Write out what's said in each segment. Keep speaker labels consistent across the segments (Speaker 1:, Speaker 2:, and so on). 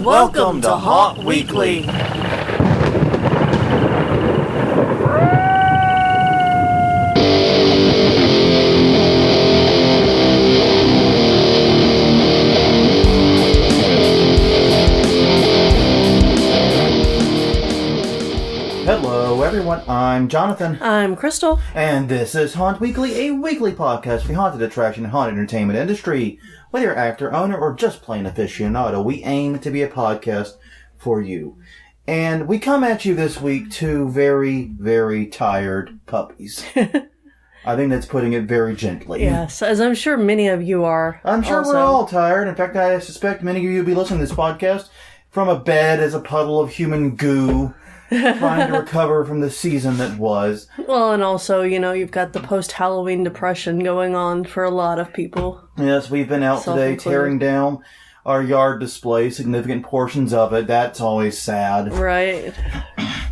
Speaker 1: Welcome to Haunt Weekly.
Speaker 2: Hello everyone, I'm Jonathan.
Speaker 1: I'm Crystal.
Speaker 2: And this is Haunt Weekly, a weekly podcast for the haunted attraction and haunted entertainment industry. Whether you're actor, owner, or just plain aficionado, we aim to be a podcast for you. And we come at you this week, two very, very tired puppies. I think that's putting it very gently.
Speaker 1: Yes, as I'm sure many of you are.
Speaker 2: I'm sure
Speaker 1: also.
Speaker 2: we're all tired. In fact, I suspect many of you will be listening to this podcast from a bed as a puddle of human goo, trying to recover from the season that was.
Speaker 1: Well, and also, you've got the post-Halloween depression going on for a lot of people.
Speaker 2: Yes, we've been out today tearing down our yard display, significant portions of it. That's always sad.
Speaker 1: Right.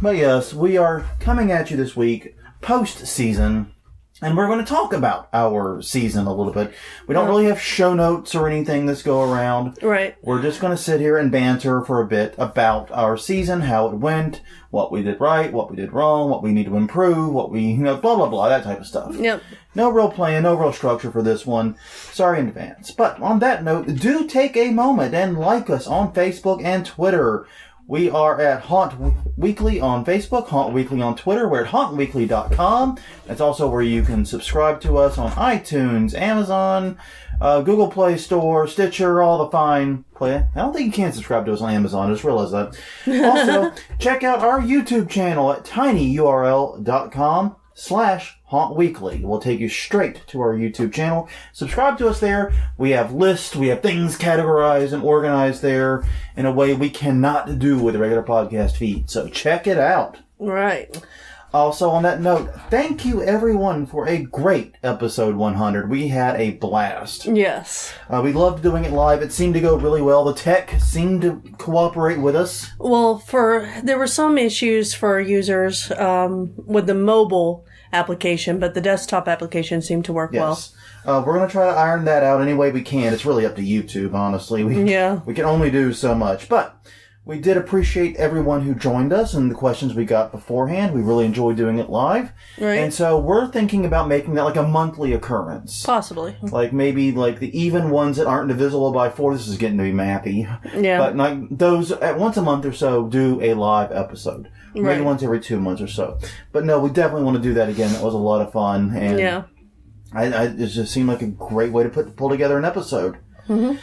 Speaker 2: But yes, we are coming at you this week, post-season, and we're going to talk about our season a little bit. We don't really have show notes or anything this go around.
Speaker 1: Right.
Speaker 2: We're just going to sit here and banter for a bit about our season, how it went, what we did right, what we did wrong, what we need to improve, what we, blah, blah, blah, that type of stuff.
Speaker 1: Yep.
Speaker 2: No real plan, no real structure for this one. Sorry in advance. But on that note, do take a moment and like us on Facebook and Twitter. We are at Haunt Weekly on Facebook, Haunt Weekly on Twitter. We're at hauntweekly.com. That's also where you can subscribe to us on iTunes, Amazon, Google Play Store, Stitcher, all the fine play. I don't think you can subscribe to us on Amazon. I just realized that. Also, check out our YouTube channel at tinyurl.com/Haunt Weekly. We'll take you straight to our YouTube channel. Subscribe to us there. We have lists. We have things categorized and organized there in a way we cannot do with a regular podcast feed. So check it out.
Speaker 1: Right.
Speaker 2: Also, on that note, thank you everyone for a great episode 100. We had a blast.
Speaker 1: Yes.
Speaker 2: We loved doing it live. It seemed to go really well. The tech seemed to cooperate with us.
Speaker 1: Well, there were some issues for users with the mobile application, but the desktop application seemed to work well.
Speaker 2: We're going to try to iron that out any way we can. It's really up to YouTube, honestly. We can only do so much. But we did appreciate everyone who joined us and the questions we got beforehand. We really enjoyed doing it live.
Speaker 1: Right.
Speaker 2: And so we're thinking about making that like a monthly occurrence.
Speaker 1: Possibly.
Speaker 2: Like maybe like the even ones that aren't divisible by 4. This is getting to be mappy.
Speaker 1: Yeah.
Speaker 2: But like those at once a month or so do a live episode. Maybe
Speaker 1: Right.
Speaker 2: once every 2 months or so. But no, we definitely want to do that again. That was a lot of fun. And
Speaker 1: yeah.
Speaker 2: it just seemed like a great way to pull together an episode.
Speaker 1: Mm-hmm.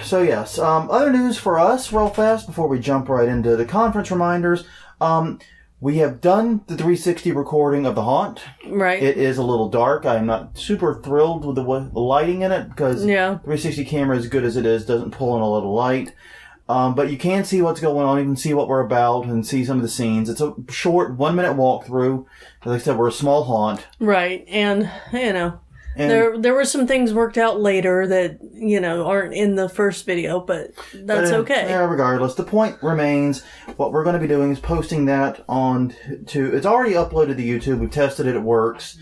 Speaker 2: So yes, other news for us real fast before we jump right into the conference reminders. We have done the 360 recording of The Haunt.
Speaker 1: Right.
Speaker 2: It is a little dark. I'm not super thrilled with the lighting in it because 360 camera, as good as it is, doesn't pull in a lot of light. But you can see what's going on. You can see what we're about and see some of the scenes. It's a short 1-minute walkthrough. Like I said, we're a small haunt.
Speaker 1: Right. And there were some things worked out later that, aren't in the first video, but that's okay.
Speaker 2: Yeah, regardless. The point remains, what we're going to be doing is posting that it's already uploaded to YouTube. We've tested it. It works.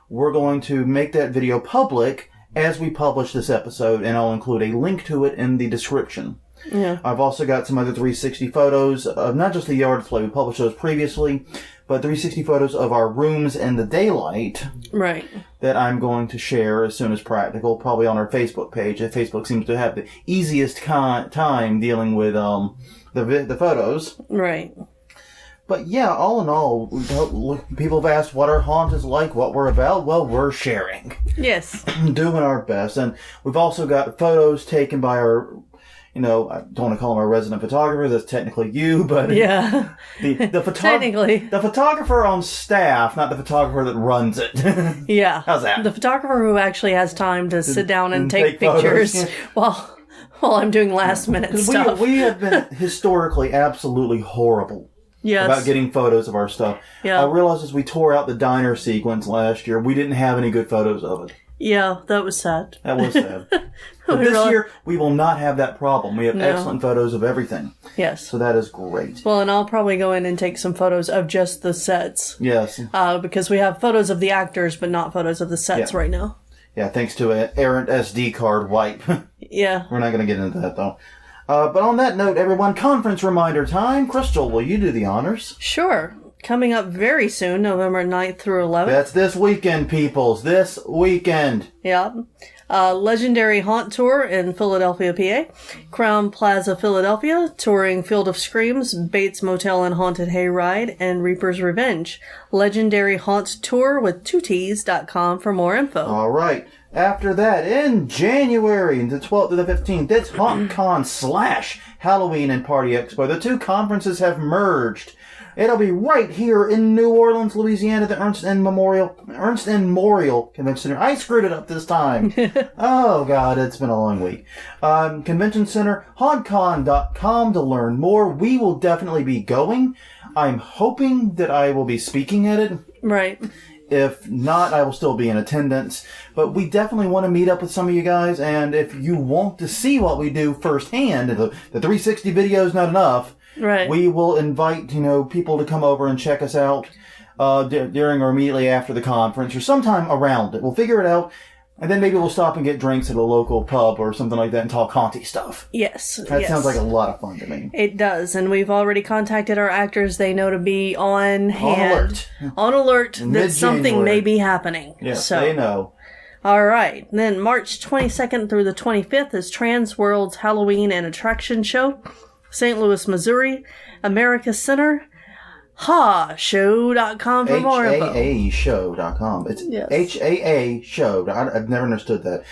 Speaker 2: We're going to make that video public as we publish this episode, and I'll include a link to it in the description.
Speaker 1: Yeah.
Speaker 2: I've also got some other 360 photos of not just the yard display. We published those previously, but 360 photos of our rooms in the daylight.
Speaker 1: Right.
Speaker 2: That I'm going to share as soon as practical, probably on our Facebook page. Facebook seems to have the easiest time dealing with the photos.
Speaker 1: Right.
Speaker 2: But yeah, all in all, people have asked what our haunt is like, what we're about. Well, we're sharing.
Speaker 1: Yes.
Speaker 2: Doing our best. And we've also got photos taken by our... I don't want to call him our resident photographer. That's technically you, but
Speaker 1: yeah, technically
Speaker 2: the photographer on staff, not the photographer that runs it.
Speaker 1: Yeah,
Speaker 2: how's that?
Speaker 1: The photographer who actually has time to sit down and take pictures while I'm doing last minute stuff.
Speaker 2: We have been historically absolutely horrible.
Speaker 1: Yes.
Speaker 2: About getting photos of our stuff.
Speaker 1: Yeah.
Speaker 2: I realized as we tore out the diner sequence last year, we didn't have any good photos of it.
Speaker 1: Yeah, that was sad.
Speaker 2: That was sad. But this year, we will not have that problem. We have excellent photos of everything.
Speaker 1: Yes.
Speaker 2: So that is great.
Speaker 1: Well, and I'll probably go in and take some photos of just the sets.
Speaker 2: Yes.
Speaker 1: Because we have photos of the actors, but not photos of the sets right now.
Speaker 2: Yeah, thanks to an errant SD card wipe.
Speaker 1: Yeah.
Speaker 2: We're not going to get into that, though. But on that note, everyone, conference reminder time. Crystal, will you do the honors?
Speaker 1: Sure. Coming up very soon, November 9th through 11th.
Speaker 2: That's this weekend, peoples. This weekend.
Speaker 1: Yeah. Legendary Haunt Tour in Philadelphia, PA. Crown Plaza, Philadelphia. Touring Field of Screams, Bates Motel and Haunted Hayride, and Reaper's Revenge. Legendary Haunt Tour with 2ts.com for more info.
Speaker 2: All right. After that, in January, the 12th to the 15th, it's HauntCon / Halloween and Party Expo. The two conferences have merged. It'll be right here in New Orleans, Louisiana, the Ernst N. Memorial Convention Center. I screwed it up this time. Oh, God, it's been a long week. Convention Center, hauntcon.com to learn more. We will definitely be going. I'm hoping that I will be speaking at it.
Speaker 1: Right.
Speaker 2: If not, I will still be in attendance. But we definitely want to meet up with some of you guys. And if you want to see what we do firsthand, the 360 video is not enough.
Speaker 1: Right.
Speaker 2: We will invite, people to come over and check us out during or immediately after the conference or sometime around it. We'll figure it out, and then maybe we'll stop and get drinks at a local pub or something like that and talk haunty stuff.
Speaker 1: Yes.
Speaker 2: That sounds like a lot of fun to me.
Speaker 1: It does, and we've already contacted our actors. They know to be on hand. On alert that something may be happening.
Speaker 2: Yes,
Speaker 1: so.
Speaker 2: They know.
Speaker 1: All right. Then March 22nd through the 25th is Trans World's Halloween and Attraction Show. St. Louis, Missouri, America Center, HAShow.com for more info.
Speaker 2: HAAshow.com. It's HAA show. I've never understood that.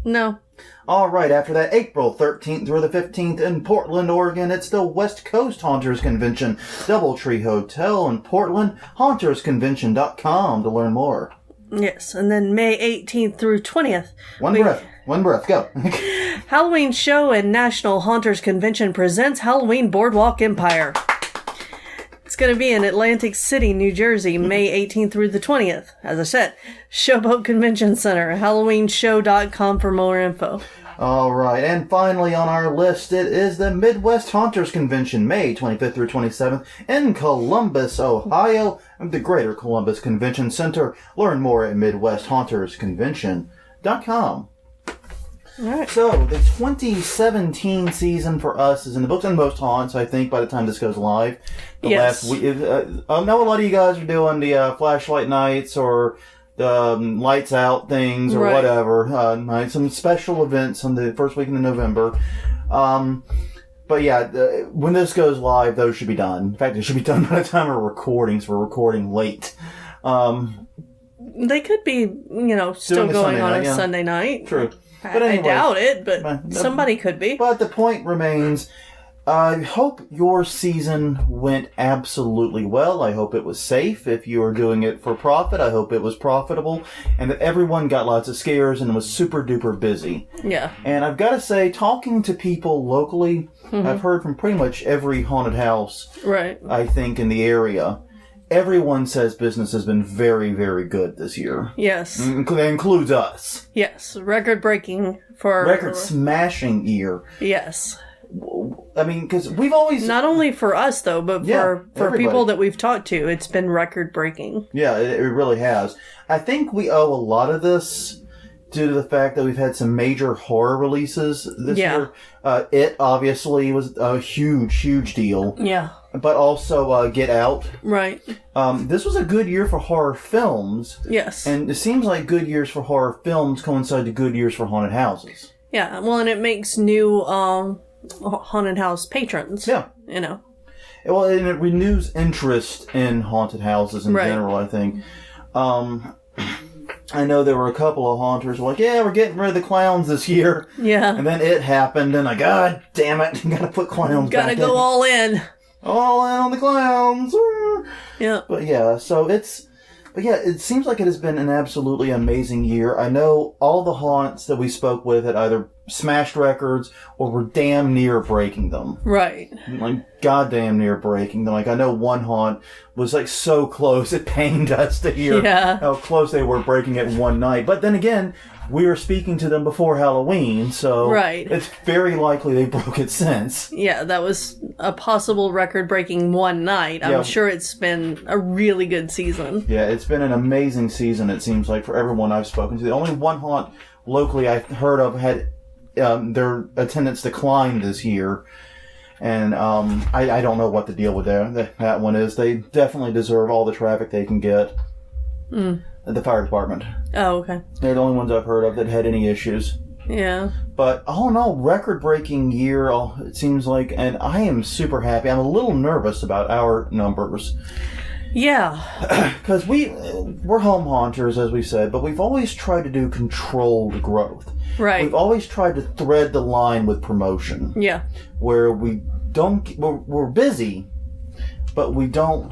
Speaker 1: No.
Speaker 2: All right, after that, April 13th through the 15th in Portland, Oregon, it's the West Coast Haunters Convention, Doubletree Hotel in Portland, hauntersconvention.com to learn more.
Speaker 1: Yes, and then May 18th through 20th.
Speaker 2: One breath, go.
Speaker 1: Halloween Show and National Haunters Convention presents Halloween Boardwalk Empire. It's going to be in Atlantic City, New Jersey, May 18th through the 20th. As I said, Showboat Convention Center, HalloweenShow.com for more info.
Speaker 2: All right, and finally on our list, it is the Midwest Haunters Convention, May 25th through 27th in Columbus, Ohio, at the Greater Columbus Convention Center. Learn more at MidwestHauntersConvention.com.
Speaker 1: All right.
Speaker 2: So, the 2017 season for us is in the books and most haunts, I think, by the time this goes live.
Speaker 1: Yes.
Speaker 2: Last week, I know a lot of you guys are doing the flashlight nights or the lights out things or whatever. Some special events on the first weekend of November. But yeah, when this goes live, those should be done. In fact, it should be done by the time we're recording, so we're recording late.
Speaker 1: They could be, still going on a Sunday night.
Speaker 2: True.
Speaker 1: But anyway, I doubt it, but somebody could be.
Speaker 2: But the point remains, I hope your season went absolutely well. I hope it was safe. If you were doing it for profit, I hope it was profitable. And that everyone got lots of scares and was super duper busy.
Speaker 1: Yeah.
Speaker 2: And I've got to say, talking to people locally, I've heard from pretty much every haunted house, I think, in the area. Everyone says business has been very, very good this year.
Speaker 1: Yes.
Speaker 2: That includes us.
Speaker 1: Yes. Record-breaking for...
Speaker 2: Record-smashing year.
Speaker 1: Yes.
Speaker 2: I mean, because we've always...
Speaker 1: Not only for us, though, but for people that we've talked to, it's been record-breaking.
Speaker 2: Yeah, it really has. I think we owe a lot of this due to the fact that we've had some major horror releases this year. It, obviously, was a huge, huge deal.
Speaker 1: Yeah.
Speaker 2: But also Get Out.
Speaker 1: Right.
Speaker 2: This was a good year for horror films.
Speaker 1: Yes.
Speaker 2: And it seems like good years for horror films coincide to good years for haunted houses.
Speaker 1: Yeah, well, and it makes new haunted house patrons.
Speaker 2: Yeah. Well, and it renews interest in haunted houses in general, I think. I know there were a couple of haunters who were like, yeah, we're getting rid of the clowns this year.
Speaker 1: Yeah.
Speaker 2: And then it happened, and God damn it, gotta put clowns back in.
Speaker 1: Gotta go all in.
Speaker 2: All in on the clowns.
Speaker 1: Yeah.
Speaker 2: But it seems like it has been an absolutely amazing year. I know all the haunts that we spoke with had either smashed records or were damn near breaking them.
Speaker 1: Right.
Speaker 2: Like, goddamn near breaking them. Like, I know one haunt was, like, so close, it pained us to hear how close they were breaking it in one night. But then again, we were speaking to them before Halloween, so it's very likely they broke it since.
Speaker 1: Yeah, that was a possible record-breaking one night. I'm sure it's been a really good season.
Speaker 2: Yeah, it's been an amazing season, it seems like, for everyone I've spoken to. The only one haunt locally I heard of had their attendance declined this year. And I don't know what the deal with that one is. They definitely deserve all the traffic they can get at the fire department.
Speaker 1: Oh, okay.
Speaker 2: They're the only ones I've heard of that had any issues.
Speaker 1: Yeah.
Speaker 2: But all in all, record-breaking year, it seems like, and I am super happy. I'm a little nervous about our numbers.
Speaker 1: Yeah.
Speaker 2: Because we're home haunters, as we said, but we've always tried to do controlled growth.
Speaker 1: Right.
Speaker 2: We've always tried to thread the line with promotion.
Speaker 1: Yeah.
Speaker 2: Where we're busy, but we don't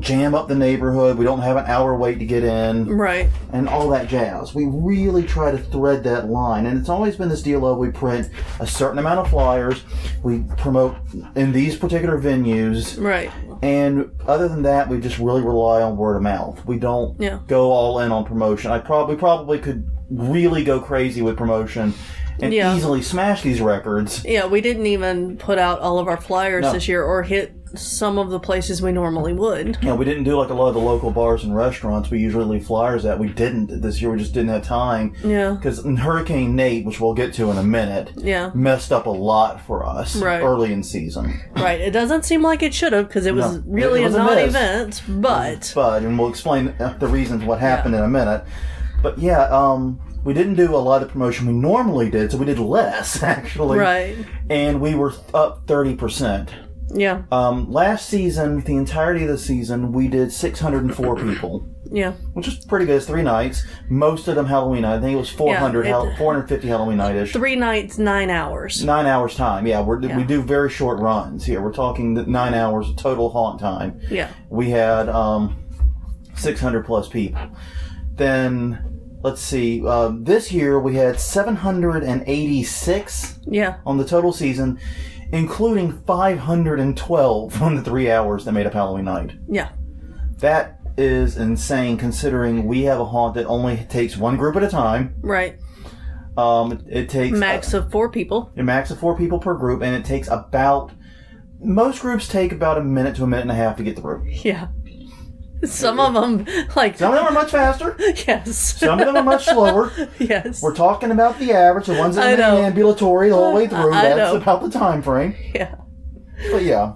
Speaker 2: jam up the neighborhood. We don't have an hour wait to get in.
Speaker 1: Right.
Speaker 2: And all that jazz. We really try to thread that line. And it's always been this deal of we print a certain amount of flyers. We promote in these particular venues.
Speaker 1: Right.
Speaker 2: And other than that, we just really rely on word of mouth. We don't go all in on promotion. I probably could really go crazy with promotion and easily smash these records.
Speaker 1: Yeah, we didn't even put out all of our flyers this year or hit some of the places we normally would.
Speaker 2: Yeah, we didn't do like a lot of the local bars and restaurants we usually leave flyers at. We didn't this year. We just didn't have time.
Speaker 1: Yeah.
Speaker 2: Because Hurricane Nate, which we'll get to in a minute, messed up a lot for us early in season.
Speaker 1: Right. It doesn't seem like it should have because it was really a non-event, but...
Speaker 2: And we'll explain the reasons what happened in a minute. But we didn't do a lot of the promotion we normally did, so we did less, actually.
Speaker 1: Right.
Speaker 2: And we were up 30%.
Speaker 1: Yeah.
Speaker 2: Last season, the entirety of the season, we did 604 people.
Speaker 1: Yeah.
Speaker 2: Which is pretty good. It's 3 nights. Most of them Halloween night. I think it was 450 Halloween night-ish.
Speaker 1: 3 nights, 9 hours.
Speaker 2: 9 hours time. Yeah, we do very short runs here. We're talking 9 hours of total haunt time.
Speaker 1: Yeah.
Speaker 2: We had 600 plus people. Then... Let's see. This year we had 786 on the total season, including 512 on the 3 hours that made up Halloween night.
Speaker 1: Yeah.
Speaker 2: That is insane considering we have a haunt that only takes one group at a time.
Speaker 1: Right.
Speaker 2: It takes...
Speaker 1: Max of 4 people.
Speaker 2: A max of 4 people per group, and it takes about... Most groups take about a minute to a minute and a half to get through.
Speaker 1: Yeah. Some of them, like...
Speaker 2: Some of them are much faster.
Speaker 1: Yes.
Speaker 2: Some of them are much slower.
Speaker 1: Yes.
Speaker 2: We're talking about the average, the ones that are ambulatory the whole way through. That's about the time frame.
Speaker 1: Yeah.
Speaker 2: But yeah.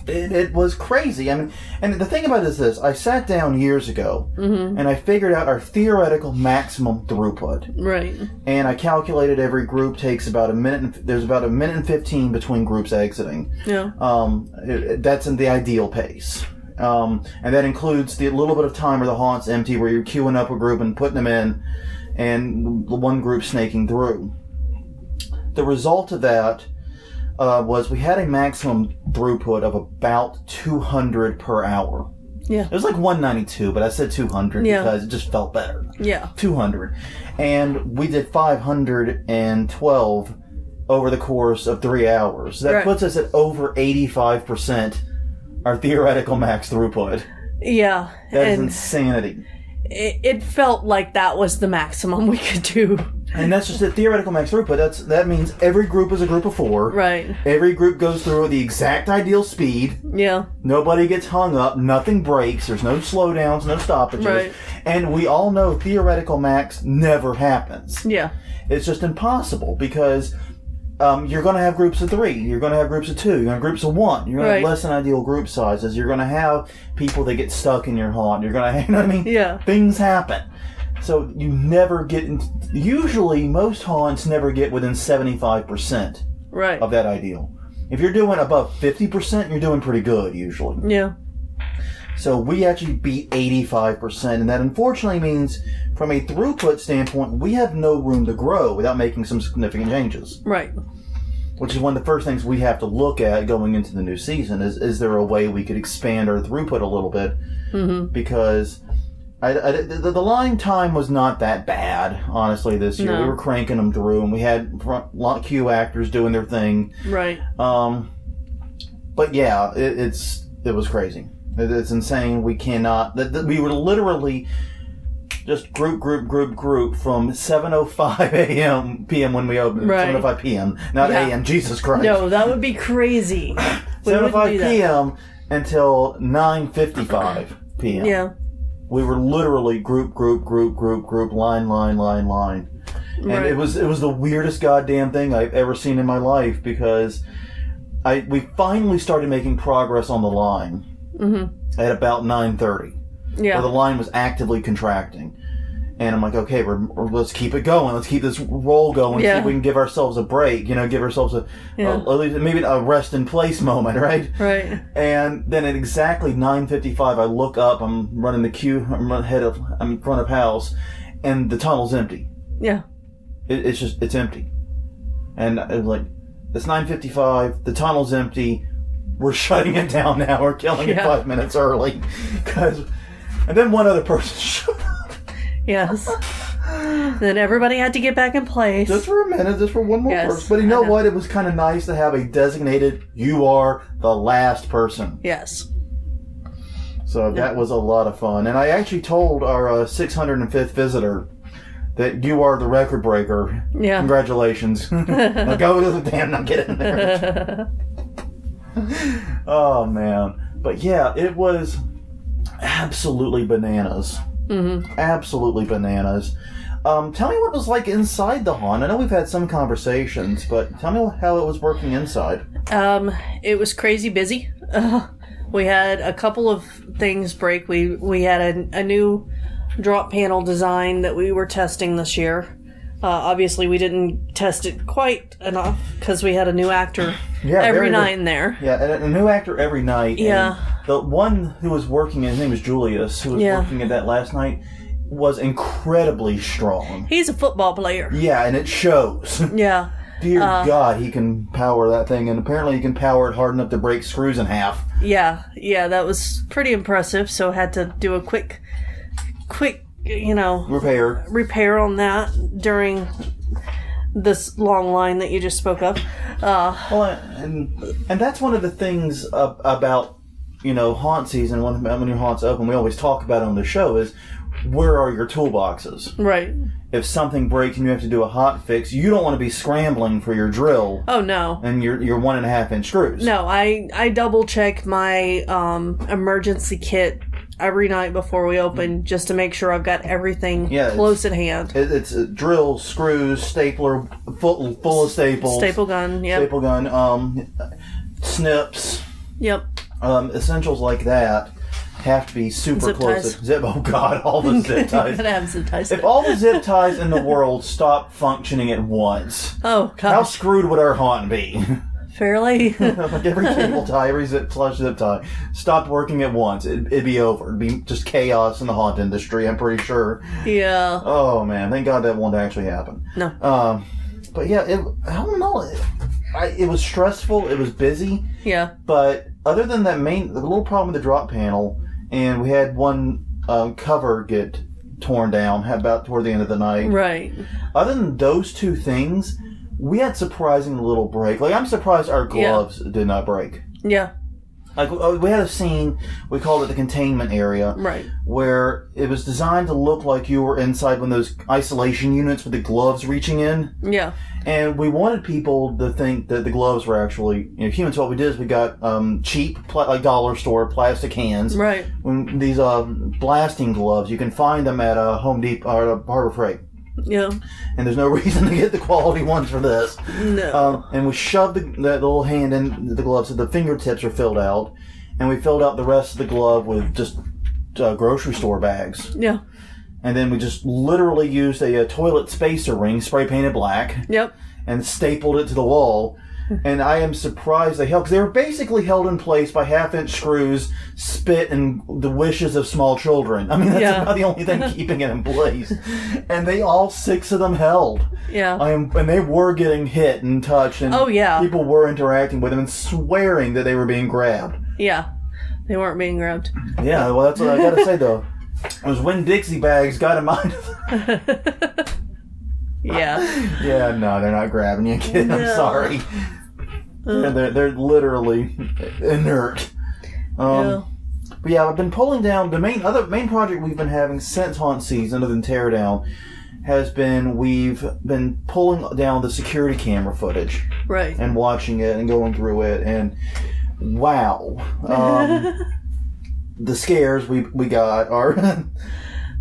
Speaker 2: It was crazy. I mean, and the thing about it is this. I sat down years ago, and I figured out our theoretical maximum throughput.
Speaker 1: Right. And
Speaker 2: I calculated every group takes about a minute, there's about a minute and 15 between groups exiting.
Speaker 1: Yeah.
Speaker 2: That's in the ideal pace. And that includes the little bit of time where the haunt's empty, where you're queuing up a group and putting them in, and the one group snaking through. The result of that was we had a maximum throughput of about 200 per hour.
Speaker 1: Yeah.
Speaker 2: It was like 192, but I said 200 because it just felt better.
Speaker 1: Yeah.
Speaker 2: 200. And we did 512 over the course of 3 hours. That puts us at over 85%. Our theoretical max throughput.
Speaker 1: Yeah.
Speaker 2: That is insanity.
Speaker 1: It felt like that was the maximum we could do.
Speaker 2: And that's just the theoretical max throughput. That means every group is a group of 4.
Speaker 1: Right.
Speaker 2: Every group goes through at the exact ideal speed.
Speaker 1: Yeah.
Speaker 2: Nobody gets hung up. Nothing breaks. There's no slowdowns, no stoppages.
Speaker 1: Right.
Speaker 2: And we all know theoretical max never happens.
Speaker 1: Yeah.
Speaker 2: It's just impossible because... you're going to have groups of 3. You're going to have groups of 2. You're going to have groups of 1. You're going to have less than ideal group sizes. You're going to have people that get stuck in your haunt. You're going to, you know what I mean?
Speaker 1: Yeah.
Speaker 2: Things happen. So you never get... Usually, most haunts never get within 75% of that ideal. If you're doing above 50%, you're doing pretty good, usually.
Speaker 1: Yeah.
Speaker 2: So we actually beat 85%, and that unfortunately means, from a throughput standpoint, we have no room to grow without making some significant changes.
Speaker 1: Right.
Speaker 2: Which is one of the first things we have to look at going into the new season, is there a way we could expand our throughput a little bit? Mm-hmm. Because the line time was not that bad, honestly, this year. No. We were cranking them through, and we had front queue actors doing their thing.
Speaker 1: Right.
Speaker 2: But yeah, it was crazy. It's insane. We cannot... We were literally just group from 7:05 p.m. when we opened.
Speaker 1: Right.
Speaker 2: 7:05 p.m. Not a.m. Jesus Christ.
Speaker 1: No, that would be crazy.
Speaker 2: 7:05 p.m. until 9:55 p.m.
Speaker 1: Yeah.
Speaker 2: We were literally group, line. And it was the weirdest goddamn thing I've ever seen in my life, because we finally started making progress on the line at about 9:30.
Speaker 1: Yeah.
Speaker 2: Where the line was actively contracting. And I'm like, okay, let's keep it going. Let's keep this roll going. See if we can give ourselves a break. Give ourselves at least maybe a rest in place moment, right?
Speaker 1: Right.
Speaker 2: And then at exactly 9:55, I look up. I'm running the queue. I'm in front of house, and the tunnel's empty.
Speaker 1: Yeah.
Speaker 2: It's empty. And it was like, it's 9:55. The tunnel's empty. We're shutting it down now. We're killing it 5 minutes early. And then one other person showed up.
Speaker 1: Yes. Then everybody had to get back in place.
Speaker 2: Just for a minute, just for one more person. But you know what? It was kind of nice to have a designated, you are the last person.
Speaker 1: Yes.
Speaker 2: So that was a lot of fun. And I actually told our 605th visitor that you are the record breaker.
Speaker 1: Yeah.
Speaker 2: Congratulations. Now go to the damn, now get in there. Oh, man. But yeah, it was absolutely bananas. Mm-hmm. Absolutely bananas. Tell me what it was like inside the haunt. I know we've had some conversations, but tell me how it was working inside.
Speaker 1: It was crazy busy. We had a couple of things break. We had a new drop panel design that we were testing this year. Obviously, we didn't test it quite enough because we had a new actor every night in there.
Speaker 2: Yeah, and a new actor every night.
Speaker 1: Yeah.
Speaker 2: And the one who was working, his name was Julius, who was working at that last night, was incredibly strong.
Speaker 1: He's a football player.
Speaker 2: Yeah, and it shows.
Speaker 1: Yeah.
Speaker 2: Dear God, he can power that thing, and apparently he can power it hard enough to break screws in half.
Speaker 1: Yeah, that was pretty impressive, so had to do a quick repair on that during this long line that you just spoke of.
Speaker 2: Well, and that's one of the things about haunt season. When your haunt's open, we always talk about it on the show is, where are your toolboxes?
Speaker 1: Right.
Speaker 2: If something breaks and you have to do a hot fix, you don't want to be scrambling for your drill.
Speaker 1: Oh no.
Speaker 2: And your 1.5 inch screws.
Speaker 1: No, I double check my emergency kit every night before we open, just to make sure I've got everything close at hand.
Speaker 2: It's drill, screws, stapler, full of staples.
Speaker 1: Staple gun, yep.
Speaker 2: Staple gun, snips.
Speaker 1: Yep.
Speaker 2: Essentials like that have to be super
Speaker 1: zip
Speaker 2: close.
Speaker 1: Ties.
Speaker 2: Oh God, all the zip ties.
Speaker 1: Gotta have zip ties.
Speaker 2: If all the zip ties in the world stopped functioning at once,
Speaker 1: oh God,
Speaker 2: how screwed would our haunt be?
Speaker 1: Fairly.
Speaker 2: Like every cable tie, every zip tie stopped working at once, it'd be over. It'd be just chaos in the haunt industry, I'm pretty sure.
Speaker 1: Yeah.
Speaker 2: Oh man, thank God that won't actually happen.
Speaker 1: No.
Speaker 2: But yeah, I don't know. It was stressful. It was busy.
Speaker 1: Yeah.
Speaker 2: But other than that the little problem with the drop panel, and we had one cover get torn down about toward the end of the night.
Speaker 1: Right.
Speaker 2: Other than those two things, we had surprisingly little break. Like, I'm surprised our gloves did not break.
Speaker 1: Yeah.
Speaker 2: Like, we had a scene, we called it the containment area.
Speaker 1: Right.
Speaker 2: Where it was designed to look like you were inside one of those isolation units with the gloves reaching in.
Speaker 1: Yeah. And
Speaker 2: we wanted people to think that the gloves were actually human. So what we did is we got cheap, like dollar store plastic hands.
Speaker 1: Right.
Speaker 2: When these blasting gloves, you can find them at Home Depot or Harbor Freight.
Speaker 1: Yeah.
Speaker 2: And there's no reason to get the quality ones for this.
Speaker 1: No.
Speaker 2: And we shoved the little hand in the glove so the fingertips are filled out. And we filled out the rest of the glove with just grocery store bags.
Speaker 1: Yeah.
Speaker 2: And then we just literally used a toilet spacer ring, spray painted black.
Speaker 1: Yep.
Speaker 2: And stapled it to the wall. And I am surprised they held, because they were basically held in place by 1/2-inch screws, spit, and the wishes of small children. I mean, that's about the only thing keeping it in place. And they all 6 of them held.
Speaker 1: Yeah.
Speaker 2: And they were getting hit and touched. And people were interacting with them and swearing that they were being grabbed.
Speaker 1: Yeah. They weren't being grabbed.
Speaker 2: Yeah, well, that's what I gotta say, though. Those Winn-Dixie bags got in mind.
Speaker 1: Yeah.
Speaker 2: Yeah, no, they're not grabbing you, kid. No. I'm sorry. They're literally inert. But yeah, I've been pulling down the main project we've been having since haunt season, other than tear down, has been we've been pulling down the security camera footage,
Speaker 1: right,
Speaker 2: and watching it and going through it, and wow, the scares we got are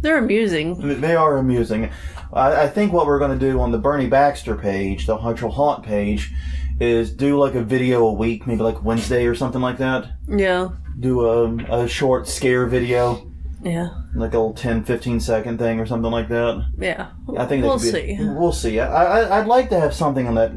Speaker 1: They're amusing.
Speaker 2: They are amusing. I think what we're going to do on the Bernie Baxter page, the Actual Haunt page, is do like a video a week, maybe like Wednesday or something like that.
Speaker 1: Yeah.
Speaker 2: Do a short scare video.
Speaker 1: Yeah.
Speaker 2: Like a little 10, 15 second thing or something like that.
Speaker 1: Yeah.
Speaker 2: I think
Speaker 1: we'll see.
Speaker 2: We'll see. I'd like to have something on that.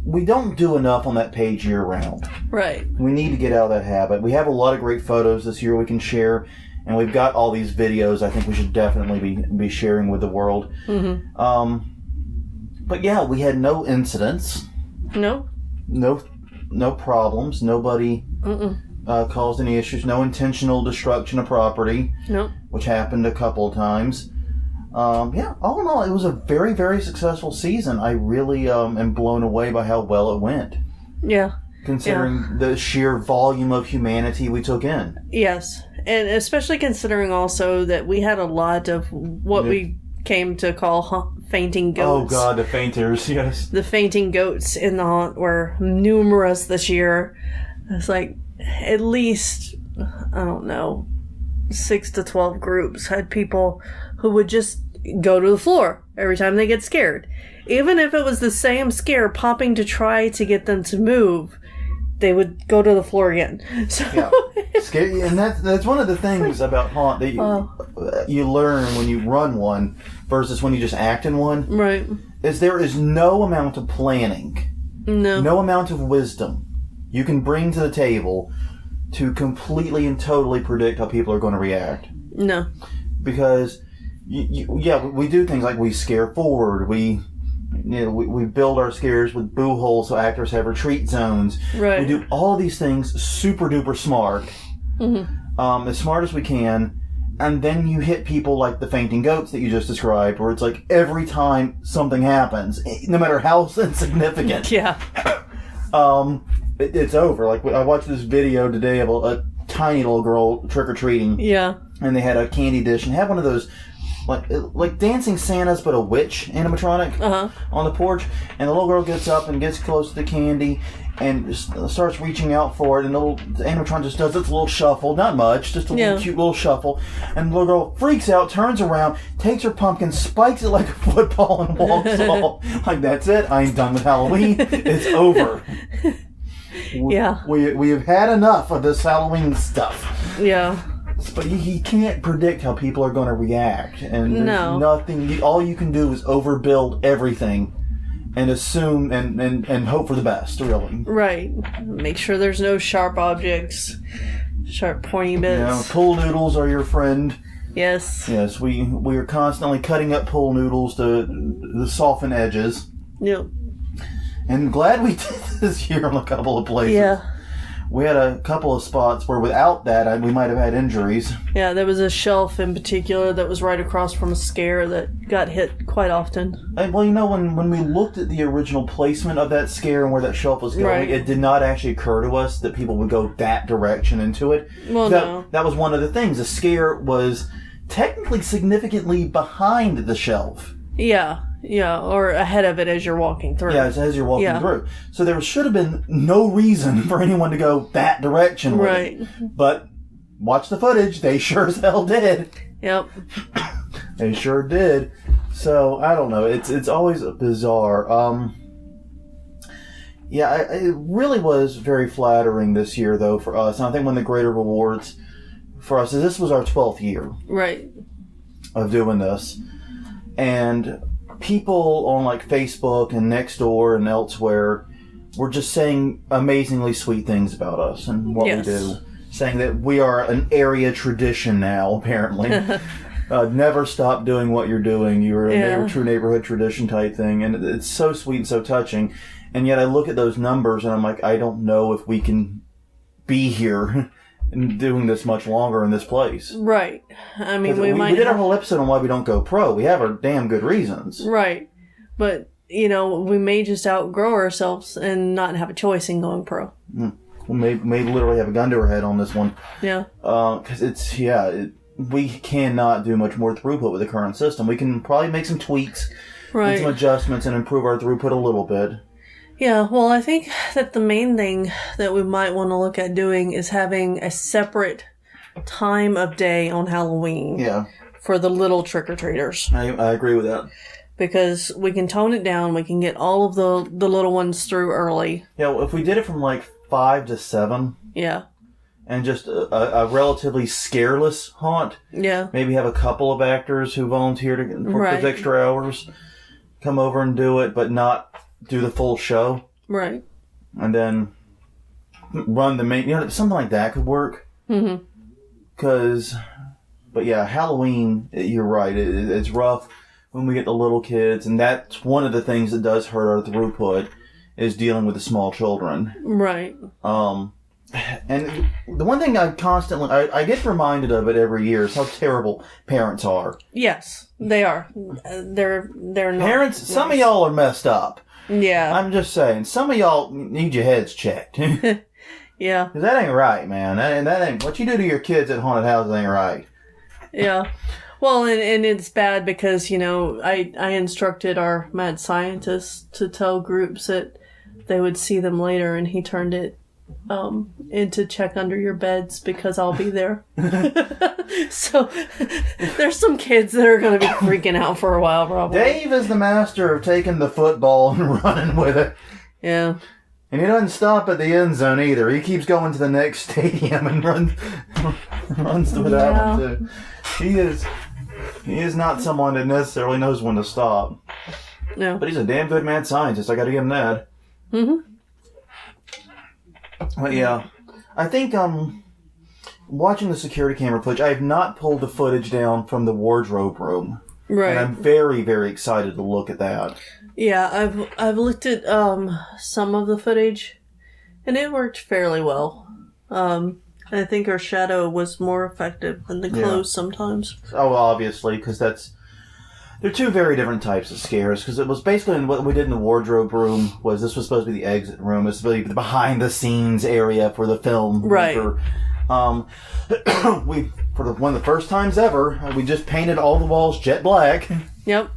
Speaker 2: We don't do enough on that page year round.
Speaker 1: Right.
Speaker 2: We need to get out of that habit. We have a lot of great photos this year we can share, and we've got all these videos I think we should definitely be sharing with the world. Mm-hmm. But yeah, we had no incidents.
Speaker 1: No.
Speaker 2: No problems. Nobody caused any issues. No intentional destruction of property.
Speaker 1: Nope.
Speaker 2: Which happened a couple of times. Yeah, all in all, it was a very, very successful season. I really am blown away by how well it went.
Speaker 1: Yeah.
Speaker 2: Considering the sheer volume of humanity we took in.
Speaker 1: Yes. And especially considering also that we had a lot of what we came to call fainting goats.
Speaker 2: Oh, God, the fainters, yes.
Speaker 1: The fainting goats in the haunt were numerous this year. It's like at least, I don't know, 6 to 12 groups had people who would just go to the floor every time they get scared. Even if it was the same scare popping to try to get them to move, they would go to the floor again. So
Speaker 2: yeah. Scary. And that's one of the things about haunt that you learn when you run one versus when you just act in one.
Speaker 1: Right.
Speaker 2: Is there is no amount of planning, no amount of wisdom you can bring to the table to completely and totally predict how people are going to react.
Speaker 1: No.
Speaker 2: Because, we do things like we scare forward. We build our scares with boo holes so actors have retreat zones.
Speaker 1: Right.
Speaker 2: We do all these things super duper smart. Mm-hmm. As smart as we can. And then you hit people like the fainting goats that you just described, where it's like every time something happens, no matter how insignificant.
Speaker 1: Yeah.
Speaker 2: It's over. Like, I watched this video today of a tiny little girl trick-or-treating.
Speaker 1: Yeah.
Speaker 2: And they had a candy dish and had one of those, like Dancing Santas, but a witch animatronic on the porch. And the little girl gets up and gets close to the candy and just starts reaching out for it. And the animatronic just does its little shuffle. Not much, just a little cute little shuffle. And the little girl freaks out, turns around, takes her pumpkin, spikes it like a football, and walks off. Like, that's it. I ain't done with Halloween. It's over.
Speaker 1: Yeah.
Speaker 2: We have had enough of this Halloween stuff.
Speaker 1: Yeah.
Speaker 2: But you can't predict how people are going to react. And there's nothing. All you can do is overbuild everything and assume and hope for the best, really.
Speaker 1: Right. Make sure there's no sharp objects, sharp pointy bits.
Speaker 2: Pool noodles are your friend.
Speaker 1: Yes.
Speaker 2: Yes, we are constantly cutting up pool noodles to soften edges.
Speaker 1: Yep.
Speaker 2: And glad we did this year in a couple of places.
Speaker 1: Yeah.
Speaker 2: We had a couple of spots where without that, we might have had injuries.
Speaker 1: Yeah, there was a shelf in particular that was right across from a scare that got hit quite often.
Speaker 2: And, when we looked at the original placement of that scare and where that shelf was going, it did not actually occur to us that people would go that direction into it.
Speaker 1: Well, no.
Speaker 2: That was one of the things. The scare was technically significantly behind the shelf.
Speaker 1: Yeah, or ahead of it as you're walking through.
Speaker 2: Yeah, as you're walking through. So there should have been no reason for anyone to go that direction with it. But watch the footage. They sure as hell did.
Speaker 1: Yep.
Speaker 2: They sure did. So, I don't know. It's always bizarre. It really was very flattering this year, though, for us. And I think one of the greater rewards for us is this was our 12th year.
Speaker 1: Right.
Speaker 2: Of doing this. And people on like Facebook and Nextdoor and elsewhere were just saying amazingly sweet things about us and what we do. Saying that we are an area tradition now, apparently. Never stop doing what you're doing. You're a true neighborhood tradition type thing. And it's so sweet and so touching. And yet I look at those numbers and I'm like, I don't know if we can be here and doing this much longer in this place.
Speaker 1: Right. I mean, we
Speaker 2: did our whole episode on why we don't go pro. We have our damn good reasons.
Speaker 1: Right. But, we may just outgrow ourselves and not have a choice in going pro.
Speaker 2: We may literally have a gun to our head on this one.
Speaker 1: Yeah.
Speaker 2: Because we cannot do much more throughput with the current system. We can probably make some tweaks and some adjustments and improve our throughput a little bit.
Speaker 1: Yeah, well, I think that the main thing that we might want to look at doing is having a separate time of day on Halloween for the little trick-or-treaters.
Speaker 2: I agree with that.
Speaker 1: Because we can tone it down, we can get all of the little ones through early.
Speaker 2: Yeah, well, if we did it from like 5 to 7...
Speaker 1: Yeah.
Speaker 2: And just a relatively scareless haunt.
Speaker 1: Yeah.
Speaker 2: Maybe have a couple of actors who volunteer to work those extra hours, come over and do it, but not do the full show.
Speaker 1: Right.
Speaker 2: And then run the main, something like that could work. Mm-hmm. But yeah, Halloween, you're right, it's rough when we get the little kids, and that's one of the things that does hurt our throughput, is dealing with the small children.
Speaker 1: Right.
Speaker 2: And the one thing I get reminded of it every year is how terrible parents are.
Speaker 1: Yes, they are. They're not.
Speaker 2: Parents, some of y'all are messed up.
Speaker 1: Yeah.
Speaker 2: I'm just saying, some of y'all need your heads checked.
Speaker 1: Yeah.
Speaker 2: Because that ain't right, man. That ain't, what you do to your kids at haunted houses ain't right.
Speaker 1: Yeah. Well, and it's bad because, I instructed our mad scientist to tell groups that they would see them later, and he turned it and to check under your beds because I'll be there. So there's some kids that are going to be freaking out for a while, probably.
Speaker 2: Dave is the master of taking the football and running with it.
Speaker 1: Yeah.
Speaker 2: And he doesn't stop at the end zone either. He keeps going to the next stadium and runs to that one too. He is not someone that necessarily knows when to stop.
Speaker 1: No.
Speaker 2: But he's a damn good mad scientist. I got to give him that.
Speaker 1: Mm-hmm.
Speaker 2: But yeah, I think watching the security camera footage, I have not pulled the footage down from the wardrobe room.
Speaker 1: Right.
Speaker 2: And I'm very, very excited to look at that.
Speaker 1: Yeah, I've looked at some of the footage, and it worked fairly well. I think our shadow was more effective than the clothes sometimes.
Speaker 2: Oh, obviously, because they're two very different types of scares, because it was basically what we did in the wardrobe room this was supposed to be the exit room. It's supposed to be the behind-the-scenes area for the film.
Speaker 1: Right.
Speaker 2: One of the first times ever, we just painted all the walls jet black.
Speaker 1: Yep.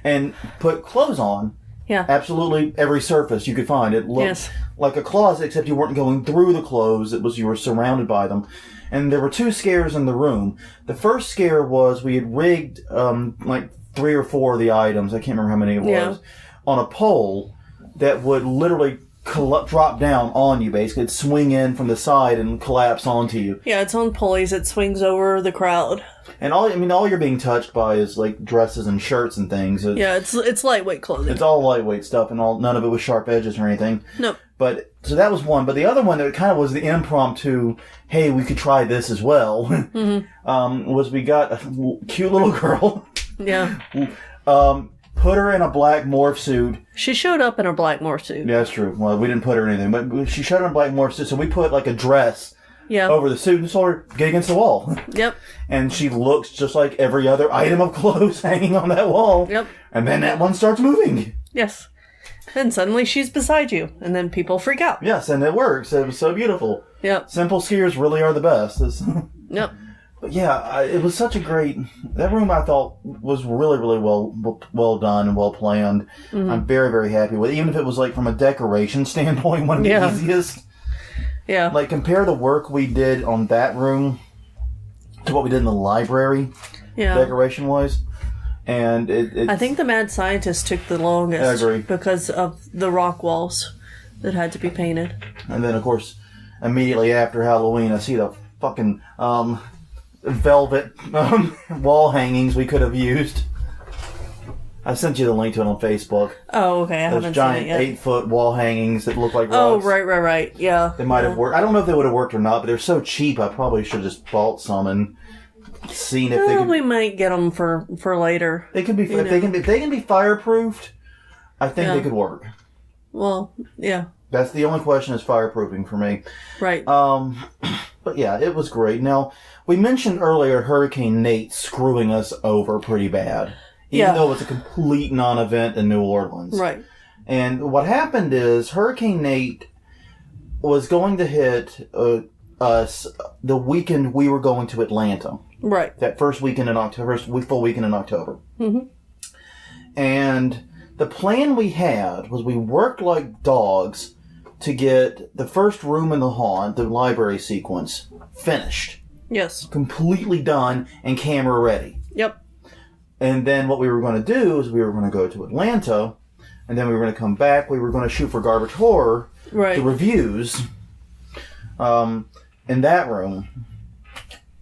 Speaker 2: And put clothes on.
Speaker 1: Yeah.
Speaker 2: Absolutely every surface you could find. It looked like a closet, except you weren't going through the clothes. You were surrounded by them. And there were two scares in the room. The first scare was we had rigged like 3 or 4 of the items, I can't remember how many it was, on a pole that would literally drop down on you, basically. It'd swing in from the side and collapse onto you.
Speaker 1: Yeah, it's on pulleys. It swings over the crowd.
Speaker 2: And all you're being touched by is like dresses and shirts and things.
Speaker 1: It's lightweight clothing.
Speaker 2: It's all lightweight stuff, and none of it with sharp edges or anything.
Speaker 1: Nope.
Speaker 2: But so that was one. But the other one that kind of was the impromptu, hey, we could try this as well. Mm-hmm. Was we got a cute little girl.
Speaker 1: Yeah.
Speaker 2: Put her in a black morph suit.
Speaker 1: She showed up in a black morph suit.
Speaker 2: Yeah, that's true. Well, we didn't put her in anything, but she showed up in a black morph suit, so we put like a dress over the suit and saw her get against the wall.
Speaker 1: Yep.
Speaker 2: And she looks just like every other item of clothes hanging on that wall.
Speaker 1: Yep.
Speaker 2: And then that one starts moving.
Speaker 1: Yes. Then suddenly she's beside you, and then people freak out.
Speaker 2: Yes, and it works. It was so beautiful.
Speaker 1: Yep.
Speaker 2: Simple scares really are the best.
Speaker 1: Yep.
Speaker 2: But yeah, it was such a great... That room, I thought, was really, really well done and well planned. Mm-hmm. I'm very, very happy with it. Even if it was, like, from a decoration standpoint, one of the easiest.
Speaker 1: Yeah.
Speaker 2: Like, compare the work we did on that room to what we did in the library, decoration-wise. And
Speaker 1: I think the mad scientist took the longest.
Speaker 2: I agree.
Speaker 1: Because of the rock walls that had to be painted.
Speaker 2: And then, of course, immediately after Halloween, I see the fucking... velvet wall hangings we could have used. I sent you the link to it on Facebook.
Speaker 1: Oh, okay. I haven't
Speaker 2: giant
Speaker 1: seen it yet.
Speaker 2: 8-foot wall hangings that look like rocks.
Speaker 1: Oh, right. Yeah.
Speaker 2: They might have worked. I don't know if they would have worked or not, but they're so cheap. I probably should have just bought some and seen if they could.
Speaker 1: We might get them for later.
Speaker 2: They can be if they can be fireproofed. I think they could work.
Speaker 1: Well, yeah.
Speaker 2: That's the only question is fireproofing for me.
Speaker 1: Right.
Speaker 2: But yeah, it was great. Now, we mentioned earlier Hurricane Nate screwing us over pretty bad. Even though it's a complete non-event in New Orleans.
Speaker 1: Right.
Speaker 2: And what happened is Hurricane Nate was going to hit us the weekend we were going to Atlanta.
Speaker 1: Right.
Speaker 2: That first weekend in October, full weekend in October. Mm-hmm. And the plan we had was we worked like dogs to get the first room in the haunt, the library sequence, finished.
Speaker 1: Yes.
Speaker 2: Completely done and camera ready.
Speaker 1: Yep.
Speaker 2: And then what we were going to do is we were going to go to Atlanta, and then we were going to come back. We were going to shoot for Garbage Horror,
Speaker 1: Right.
Speaker 2: the reviews, in that room,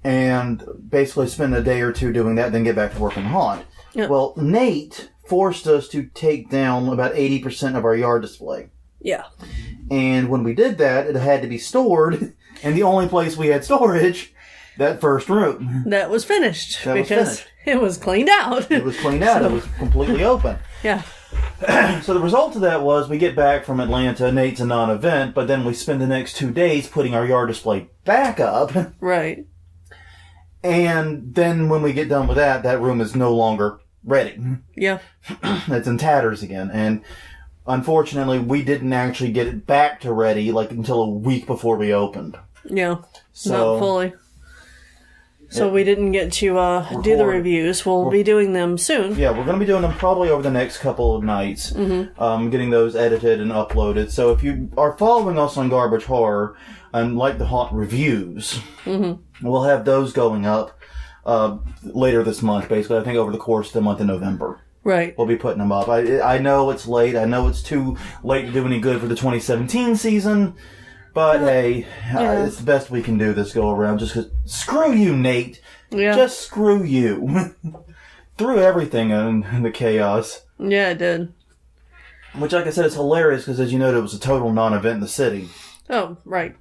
Speaker 2: and basically spend a day or two doing that, then get back to work on Haunt.
Speaker 1: Yep.
Speaker 2: Well, Nate forced us to take down about 80% of our yard display.
Speaker 1: Yeah.
Speaker 2: And when we did that, it had to be stored, and the only place we had storage, that first room.
Speaker 1: That was finished.
Speaker 2: That was
Speaker 1: because
Speaker 2: finished.
Speaker 1: it was cleaned out.
Speaker 2: It was cleaned out. It was completely open.
Speaker 1: Yeah.
Speaker 2: So the result of that was we get back from Atlanta, Nate's a non-event, but then we spend the next 2 days putting our yard display back up.
Speaker 1: Right.
Speaker 2: And then when we get done with that, that room is no longer ready.
Speaker 1: Yeah.
Speaker 2: It's in tatters again. And unfortunately, we didn't actually get it back to ready like until a week before we opened.
Speaker 1: Yeah.
Speaker 2: So,
Speaker 1: not fully. So we didn't get to do the reviews. We'll be doing them soon.
Speaker 2: Yeah, we're going to be doing them probably over the next couple of nights. Mm-hmm. Getting those edited and uploaded. So if you are following us on Garbage Horror and like the Haunt reviews, we'll have those going up later this month, basically. I think over the course of the month of November.
Speaker 1: Right.
Speaker 2: We'll be putting them up. I know it's late. I know it's too late to do any good for the 2017 season. But hey, it's the best we can do this go around. Just 'cause screw you, Nate.
Speaker 1: Yeah.
Speaker 2: Just screw you. Threw everything in the chaos.
Speaker 1: Yeah, it did.
Speaker 2: Which, like I said, is hilarious because, as you know, it was a total non-event in the city.
Speaker 1: Oh, right.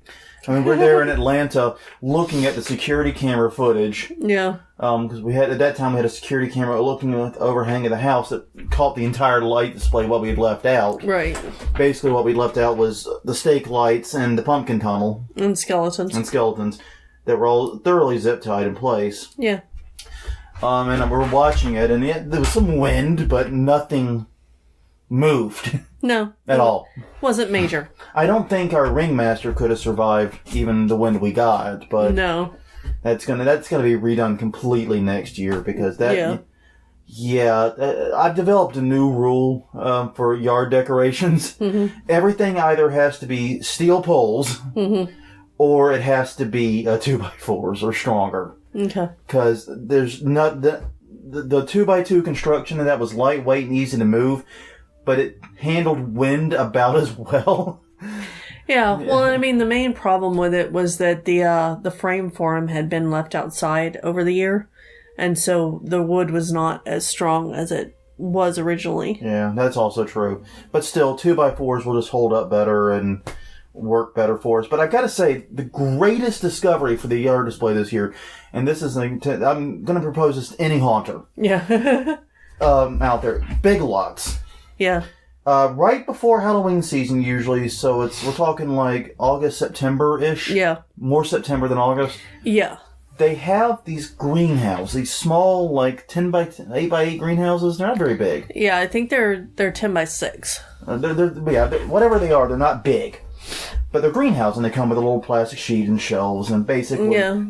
Speaker 2: I mean, we're there in Atlanta looking at the security camera footage.
Speaker 1: Yeah.
Speaker 2: Because we had, at that time, we had a security camera looking at the overhang of the house that caught the entire light display, what we had left out.
Speaker 1: Right.
Speaker 2: Basically, what we left out was the stake lights and the pumpkin tunnel.
Speaker 1: And skeletons.
Speaker 2: That were all thoroughly zip-tied in place.
Speaker 1: Yeah.
Speaker 2: And we were watching it, and there was some wind, but nothing moved.
Speaker 1: No.
Speaker 2: At all.
Speaker 1: Wasn't major.
Speaker 2: I don't think our ringmaster could have survived even the wind we got, but
Speaker 1: no.
Speaker 2: That's gonna be redone completely next year because that. Yeah, I've developed a new rule for yard decorations. Mm-hmm. Everything either has to be steel poles, or it has to be 2x4s or stronger. Okay. Because there's not the 2x2 construction, and that was lightweight and easy to move. But it handled wind about as well.
Speaker 1: Yeah, well, I mean, the main problem with it was that the frame for him had been left outside over the year, and so the wood was not as strong as it was originally.
Speaker 2: Yeah, that's also true. But still, 2x4s will just hold up better and work better for us. But I gotta say, the greatest discovery for the yard display this year, and this is, I'm gonna propose this to any haunter.
Speaker 1: Yeah.
Speaker 2: Out there. Big Lots.
Speaker 1: Yeah.
Speaker 2: Right before Halloween season usually, so we're talking like August, September-ish.
Speaker 1: Yeah.
Speaker 2: More September than August.
Speaker 1: Yeah.
Speaker 2: They have these greenhouses, these small, like 10 by 10, 8 by 8 greenhouses. They're not very big.
Speaker 1: Yeah, I think they're 10 by 6.
Speaker 2: Whatever they are, they're not big. But they're greenhouses, and they come with a little plastic sheet and shelves, and basically...
Speaker 1: Yeah.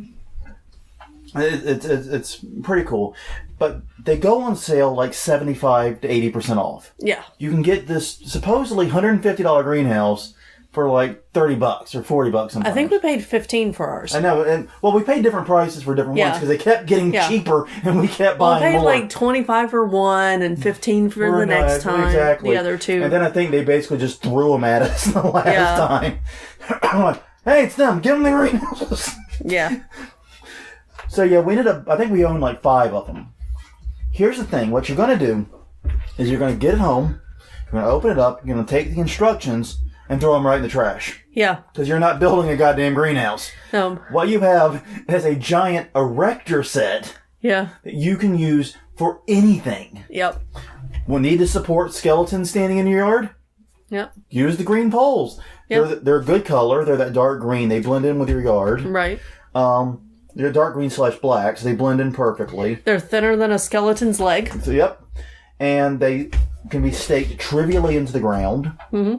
Speaker 2: It's pretty cool. But they go on sale like 75 to 80% off.
Speaker 1: Yeah.
Speaker 2: You can get this supposedly $150 greenhouse for like $30 or $40 sometimes.
Speaker 1: I think we paid $15 for ours.
Speaker 2: I know, and we paid different prices for different ones because they kept getting cheaper, and we kept buying more.
Speaker 1: We paid like $25 for one and $15 for the next time.
Speaker 2: Exactly.
Speaker 1: The other two.
Speaker 2: And then I think they basically just threw them at us the last time. I'm like, hey, it's them. Give them the greenhouses.
Speaker 1: Yeah.
Speaker 2: So yeah, we ended up. I think we own like 5 of them. Here's the thing. What you're going to do is you're going to get it home. You're going to open it up. You're going to take the instructions and throw them right in the trash.
Speaker 1: Yeah.
Speaker 2: Because you're not building a goddamn greenhouse.
Speaker 1: No.
Speaker 2: What you have is a giant erector set.
Speaker 1: Yeah.
Speaker 2: That you can use for anything.
Speaker 1: Yep.
Speaker 2: We'll need to support skeletons standing in your yard.
Speaker 1: Yep.
Speaker 2: Use the green poles.
Speaker 1: Yep.
Speaker 2: They're a good color. They're that dark green. They blend in with your yard.
Speaker 1: Right.
Speaker 2: They're dark green / black, so they blend in perfectly.
Speaker 1: They're thinner than a skeleton's leg.
Speaker 2: So, yep. And they can be staked trivially into the ground. Mm-hmm.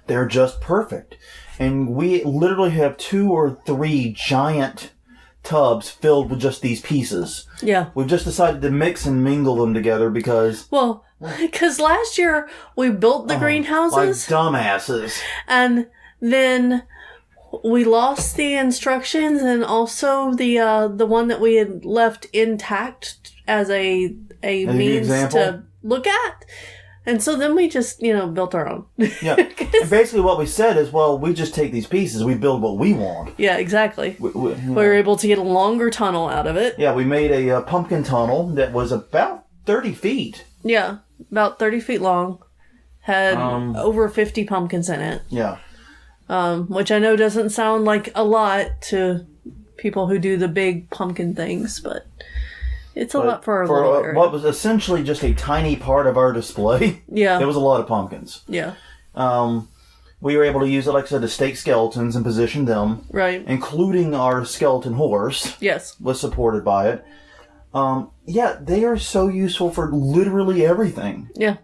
Speaker 2: They're just perfect. And we literally have 2 or 3 giant tubs filled with just these pieces.
Speaker 1: Yeah.
Speaker 2: We've just decided to mix and mingle them together because...
Speaker 1: Well, because last year we built the greenhouses.
Speaker 2: Like dumbasses.
Speaker 1: And then we lost the instructions and also the one that we had left intact as a means to look at. And so then we just, built our own.
Speaker 2: Yeah. And basically what we said is, well, we just take these pieces, we build what we want.
Speaker 1: Yeah, exactly. We were able to get a longer tunnel out of it.
Speaker 2: Yeah, we made a pumpkin tunnel that was about 30 feet.
Speaker 1: Yeah, about 30 feet long. Had over 50 pumpkins in it.
Speaker 2: Yeah.
Speaker 1: Which I know doesn't sound like a lot to people who do the big pumpkin things, but it's a lot for our little area.
Speaker 2: What was essentially just a tiny part of our display.
Speaker 1: Yeah.
Speaker 2: There was a lot of pumpkins.
Speaker 1: Yeah.
Speaker 2: We were able to use it, like I said, to stake skeletons and position them.
Speaker 1: Right.
Speaker 2: Including our skeleton horse.
Speaker 1: Yes.
Speaker 2: Was supported by it. Yeah, they are so useful for literally everything.
Speaker 1: Yeah.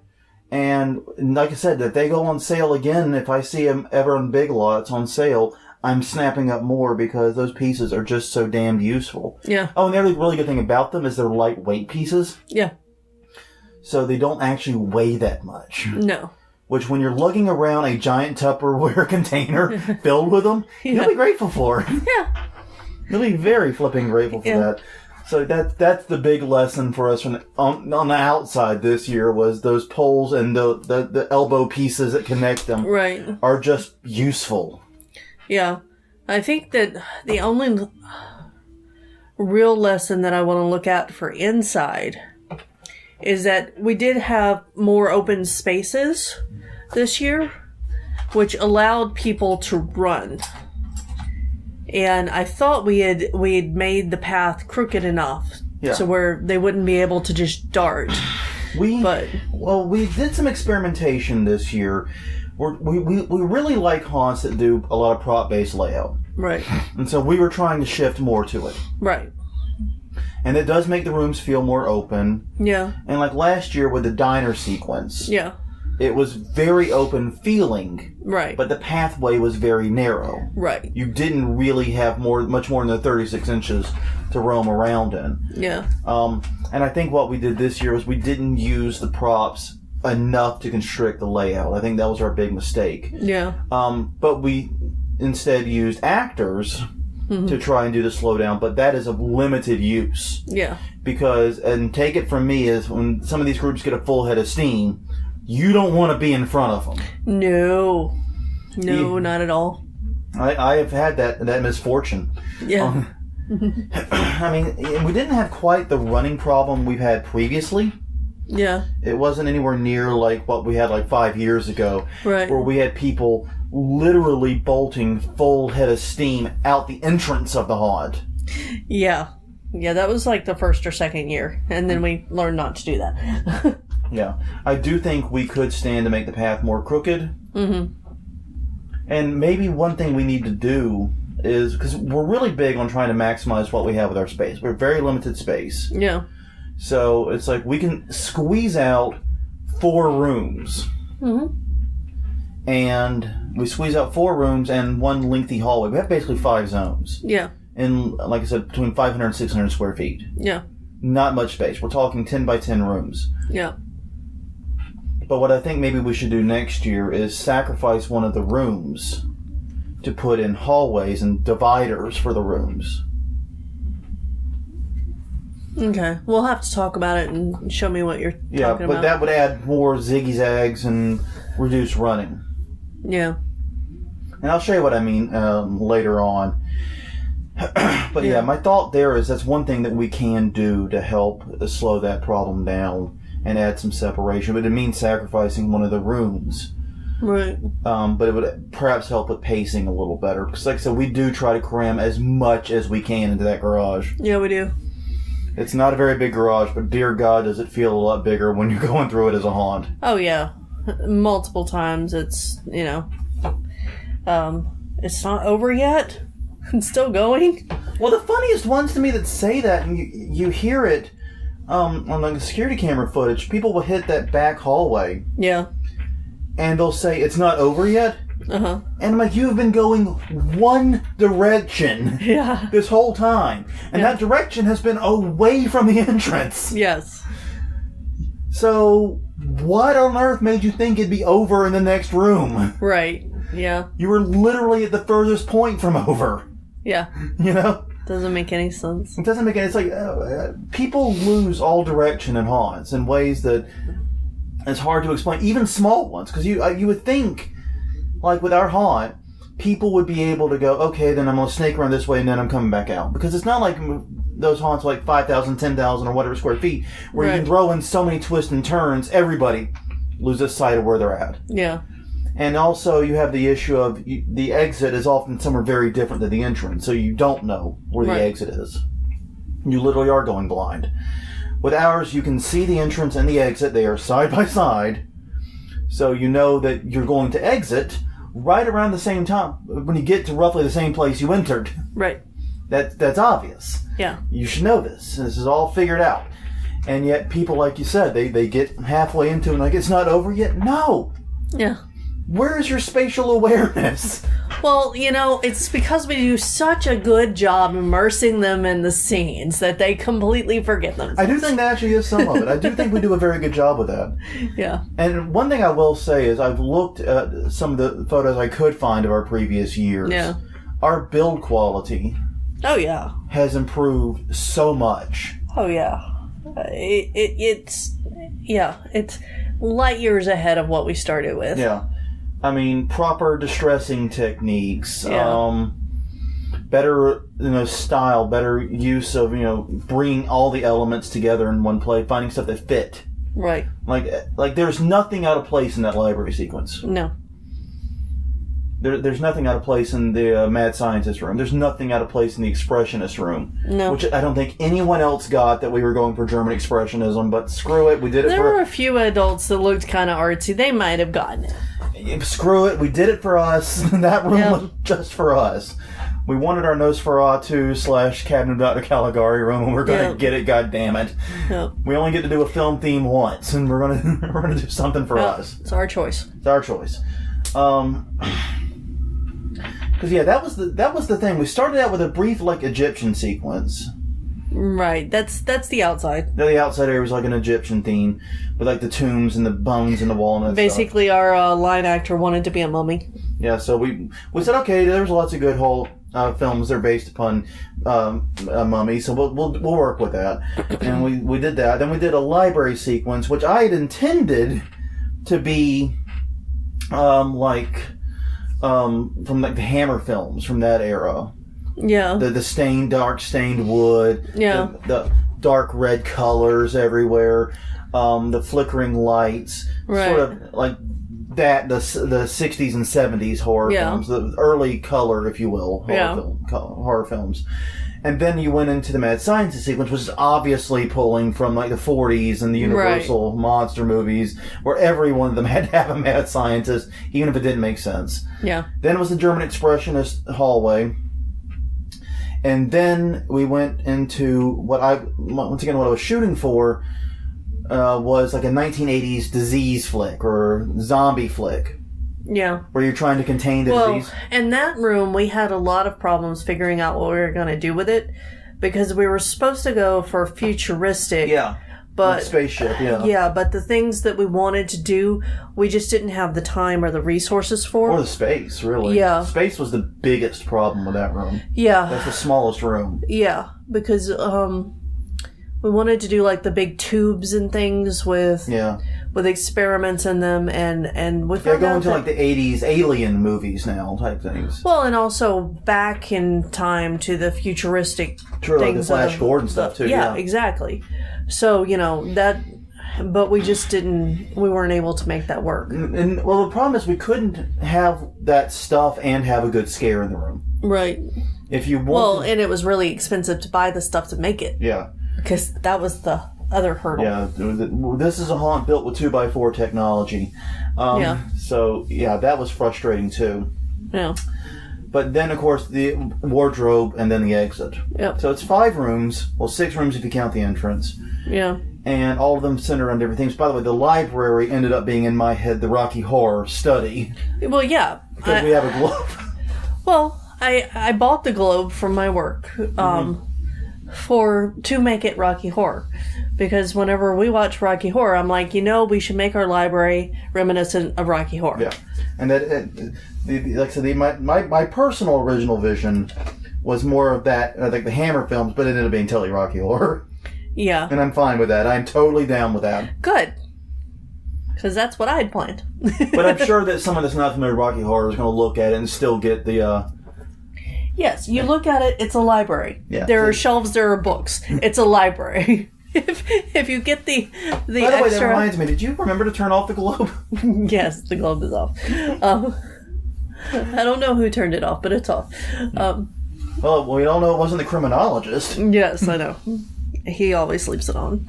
Speaker 2: And like I said, if they go on sale again, if I see them ever on Big Lots on sale, I'm snapping up more because those pieces are just so damned useful.
Speaker 1: Yeah.
Speaker 2: Oh, and the other really good thing about them is they're lightweight pieces.
Speaker 1: Yeah.
Speaker 2: So they don't actually weigh that much.
Speaker 1: No.
Speaker 2: Which, when you're lugging around a giant Tupperware container filled with them, you'll be grateful for.
Speaker 1: Yeah.
Speaker 2: You'll be very flipping grateful for that. So that's the big lesson for us on the outside this year was those poles and the elbow pieces that connect them are just useful.
Speaker 1: Yeah. I think that the only real lesson that I want to look at for inside is that we did have more open spaces this year, which allowed people to run. And I thought we had made the path crooked enough to where they wouldn't be able to just dart. We did some experimentation this year. We really like haunts that do a lot of prop-based layout. Right.
Speaker 2: And so we were trying to shift more to it.
Speaker 1: Right.
Speaker 2: And it does make the rooms feel more open.
Speaker 1: Yeah.
Speaker 2: And like last year with the diner sequence.
Speaker 1: Yeah.
Speaker 2: It was very open feeling.
Speaker 1: Right.
Speaker 2: But the pathway was very narrow.
Speaker 1: Right.
Speaker 2: You didn't really have much more than 36 inches to roam around in.
Speaker 1: Yeah.
Speaker 2: And I think what we did this year was we didn't use the props enough to constrict the layout. I think that was our big mistake.
Speaker 1: Yeah.
Speaker 2: But we instead used actors to try and do the slowdown, but that is of limited use.
Speaker 1: Yeah.
Speaker 2: Because, and take it from me, is when some of these groups get a full head of steam, you don't want to be in front of them.
Speaker 1: No, not at all.
Speaker 2: I have had that misfortune.
Speaker 1: Yeah.
Speaker 2: I mean, we didn't have quite the running problem we've had previously.
Speaker 1: Yeah.
Speaker 2: It wasn't anywhere near like what we had like 5 years ago.
Speaker 1: Right.
Speaker 2: Where we had people literally bolting full head of steam out the entrance of the haunt.
Speaker 1: Yeah. Yeah, that was like the first or second year. And then we learned not to do that.
Speaker 2: Yeah. I do think we could stand to make the path more crooked. Mm-hmm. And maybe one thing we need to do is, because we're really big on trying to maximize what we have with our space. We're very limited space.
Speaker 1: Yeah.
Speaker 2: So it's like we can squeeze out 4 rooms. Mm-hmm. And we squeeze out 4 rooms and one lengthy hallway. We have basically 5 zones.
Speaker 1: Yeah.
Speaker 2: And like I said, between 500 and 600 square feet.
Speaker 1: Yeah.
Speaker 2: Not much space. We're talking 10 by 10 rooms.
Speaker 1: Yeah.
Speaker 2: But what I think maybe we should do next year is sacrifice one of the rooms to put in hallways and dividers for the rooms.
Speaker 1: Okay. We'll have to talk about it and show me what you're talking about.
Speaker 2: Yeah, but that would add more ziggy-zags and reduce running.
Speaker 1: Yeah.
Speaker 2: And I'll show you what I mean later on. But yeah, my thought there is that's one thing that we can do to help slow that problem down and add some separation. But it means sacrificing one of the rooms.
Speaker 1: Right.
Speaker 2: But it would perhaps help with pacing a little better. Because like I said, we do try to cram as much as we can into that garage.
Speaker 1: Yeah, we do.
Speaker 2: It's not a very big garage, but dear God, does it feel a lot bigger when you're going through it as a haunt.
Speaker 1: Oh, yeah. Multiple times. It's, it's not over yet. It's still going.
Speaker 2: Well, the funniest ones to me that say that, and you hear it on the security camera footage, people will hit that back hallway.
Speaker 1: Yeah.
Speaker 2: And they'll say, it's not over yet.
Speaker 1: Uh-huh.
Speaker 2: And I'm like, you have been going one direction this whole time. And that direction has been away from the entrance.
Speaker 1: Yes.
Speaker 2: So, what on earth made you think it'd be over in the next room?
Speaker 1: Right. Yeah.
Speaker 2: You were literally at the furthest point from over.
Speaker 1: Yeah.
Speaker 2: You know?
Speaker 1: Doesn't make any sense.
Speaker 2: It doesn't make any... It's like, people lose all direction in haunts in ways that it's hard to explain. Even small ones. Because you would think, like with our haunt, people would be able to go, okay, then I'm going to snake around this way and then I'm coming back out. Because it's not like those haunts like 5,000, 10,000 or whatever square feet where you can throw in so many twists and turns, everybody loses sight of where they're at.
Speaker 1: Yeah.
Speaker 2: And also you have the issue of the exit is often somewhere very different than the entrance, so you don't know where the exit is. You literally are going blind. With ours, you can see the entrance and the exit. They are side by side, so you know that you're going to exit right around the same time when you get to roughly the same place you entered.
Speaker 1: Right.
Speaker 2: That's obvious.
Speaker 1: Yeah. You
Speaker 2: should know this. This is all figured out. And yet people, like you said, they get halfway into it and like, it's not over yet? No.
Speaker 1: Yeah.
Speaker 2: Where is your spatial awareness?
Speaker 1: Well, it's because we do such a good job immersing them in the scenes that they completely forget themselves.
Speaker 2: I do think that actually is some of it. I do think we do a very good job with that.
Speaker 1: Yeah.
Speaker 2: And one thing I will say is I've looked at some of the photos I could find of our previous years.
Speaker 1: Yeah.
Speaker 2: Our build quality has improved so much.
Speaker 1: Oh, yeah. It's light years ahead of what we started with.
Speaker 2: Yeah. I mean, proper distressing techniques, better, style, better use of, bringing all the elements together in one play, finding stuff that fit.
Speaker 1: Right.
Speaker 2: Like there's nothing out of place in that library sequence.
Speaker 1: No.
Speaker 2: There's nothing out of place in the mad scientist room. There's nothing out of place in the expressionist room.
Speaker 1: No.
Speaker 2: Which I don't think anyone else got that we were going for German expressionism, but screw it, we did it
Speaker 1: There were a few adults that looked kind of artsy. They might have gotten it.
Speaker 2: Screw it, we did it for us. That room was just for us. We wanted our Nosferatu / Cabinet of Dr. Caligari room, and we're going to get it, goddammit.
Speaker 1: Yep.
Speaker 2: We only get to do a film theme once, and we're gonna do something for us.
Speaker 1: It's our choice.
Speaker 2: It's our choice. Because that was the thing. We started out with a brief Egyptian sequence.
Speaker 1: Right. That's the outside.
Speaker 2: The outside area was like an Egyptian theme with the tombs and the bones and the wall and
Speaker 1: basically
Speaker 2: stuff.
Speaker 1: Our line actor wanted to be a mummy.
Speaker 2: Yeah. So we said, okay, there's lots of good whole films that are based upon a mummy, so we'll work with that. And we did that. Then we did a library sequence, which I had intended to be from the Hammer films from that era.
Speaker 1: Yeah.
Speaker 2: The dark stained wood.
Speaker 1: Yeah.
Speaker 2: The dark red colors everywhere. The flickering lights.
Speaker 1: Right.
Speaker 2: Sort of like that, the 60s and 70s horror films. The early color, if you will, horror films. And then you went into the Mad Scientist sequence, which is obviously pulling from the 40s and the Universal monster movies, where every one of them had to have a mad scientist, even if it didn't make sense.
Speaker 1: Yeah.
Speaker 2: Then it was the German Expressionist hallway. And then we went into what I was shooting for was like a 1980s disease flick or zombie flick.
Speaker 1: Yeah.
Speaker 2: Where you're trying to contain the disease.
Speaker 1: Well, in that room, we had a lot of problems figuring out what we were going to do with it because we were supposed to go for futuristic.
Speaker 2: Yeah.
Speaker 1: But,
Speaker 2: like spaceship, yeah.
Speaker 1: Yeah, but the things that we wanted to do, we just didn't have the time or the resources for.
Speaker 2: Or the space, really.
Speaker 1: Yeah.
Speaker 2: Space was the biggest problem with that room.
Speaker 1: Yeah.
Speaker 2: That's the smallest room.
Speaker 1: Yeah, because we wanted to do the big tubes and things with experiments in them, and we found
Speaker 2: going to the 80s alien movies now type things.
Speaker 1: Well, and also back in time to the futuristic
Speaker 2: things, like the Flash
Speaker 1: of,
Speaker 2: Gordon stuff too.
Speaker 1: Yeah, exactly. So that, but we just we weren't able to make that work.
Speaker 2: And the problem is we couldn't have that stuff and have a good scare in the room.
Speaker 1: Right.
Speaker 2: If you want,
Speaker 1: and it was really expensive to buy the stuff to make it.
Speaker 2: Yeah.
Speaker 1: Because that was the other hurdle.
Speaker 2: Yeah, this is a haunt built with 2x4 technology. So, that was frustrating too.
Speaker 1: Yeah.
Speaker 2: But then, of course, the wardrobe and then the exit.
Speaker 1: Yep.
Speaker 2: So it's 5 rooms. Well, 6 rooms if you count the entrance.
Speaker 1: Yeah.
Speaker 2: And all of them centered on different things. By the way, the library ended up being, in my head, the Rocky Horror study.
Speaker 1: Well, yeah.
Speaker 2: Because we have a globe.
Speaker 1: Well, I bought the globe from my work. To make it Rocky Horror. Because whenever we watch Rocky Horror, I'm like, we should make our library reminiscent of Rocky Horror.
Speaker 2: Yeah. And that, like I said, my personal original vision was more of that, like the Hammer films, but it ended up being totally Rocky Horror.
Speaker 1: Yeah.
Speaker 2: And I'm fine with that. I'm totally down with that.
Speaker 1: Good. Because that's what I had planned.
Speaker 2: But I'm sure that someone that's not familiar with Rocky Horror is going to look at it and still get the...
Speaker 1: Yes, you look at it, it's a library.
Speaker 2: Yeah.
Speaker 1: There are shelves, there are books. It's a library. If you get the
Speaker 2: By the way,
Speaker 1: extra...
Speaker 2: that reminds me, did you remember to turn off the globe?
Speaker 1: Yes, the globe is off. I don't know who turned it off, but it's off.
Speaker 2: Well, we all know it wasn't the criminologist.
Speaker 1: Yes, I know. He always leaves it on.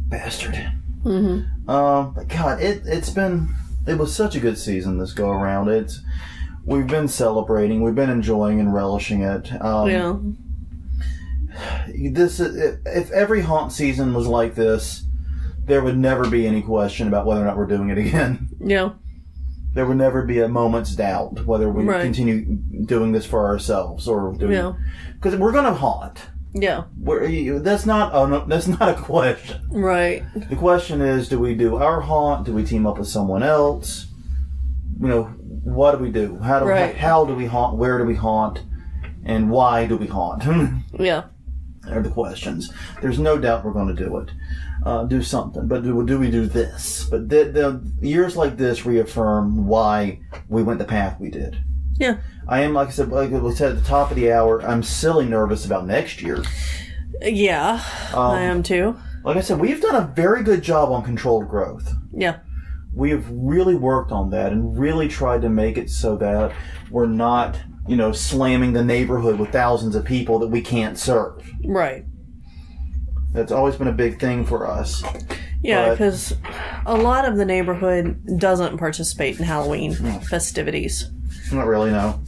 Speaker 2: Bastard. But God, it was such a good season this go around. We've been celebrating, we've been enjoying and relishing it.
Speaker 1: Yeah.
Speaker 2: If every haunt season was like this, there would never be any question about whether or not we're doing it again.
Speaker 1: Yeah.
Speaker 2: There would never be a moment's doubt whether we continue doing this for ourselves or doing because we're going to haunt.
Speaker 1: Yeah.
Speaker 2: That's not a question.
Speaker 1: Right.
Speaker 2: The question is, do we do our haunt? Do we team up with someone else? What do we do? How do we haunt? Where do we haunt? And why do we haunt?
Speaker 1: Yeah.
Speaker 2: Are the questions. There's no doubt we're going to do it. Do something. But do we do this? But the years like this reaffirm why we went the path we did.
Speaker 1: Yeah.
Speaker 2: I am, like I said at the top of the hour, I'm silly nervous about next year.
Speaker 1: Yeah, I am too.
Speaker 2: Like I said, we've done a very good job on controlled growth.
Speaker 1: Yeah.
Speaker 2: We have really worked on that and really tried to make it so that we're not, slamming the neighborhood with thousands of people that we can't serve.
Speaker 1: Right.
Speaker 2: That's always been a big thing for us.
Speaker 1: Yeah, because a lot of the neighborhood doesn't participate in Halloween festivities.
Speaker 2: Not really, no.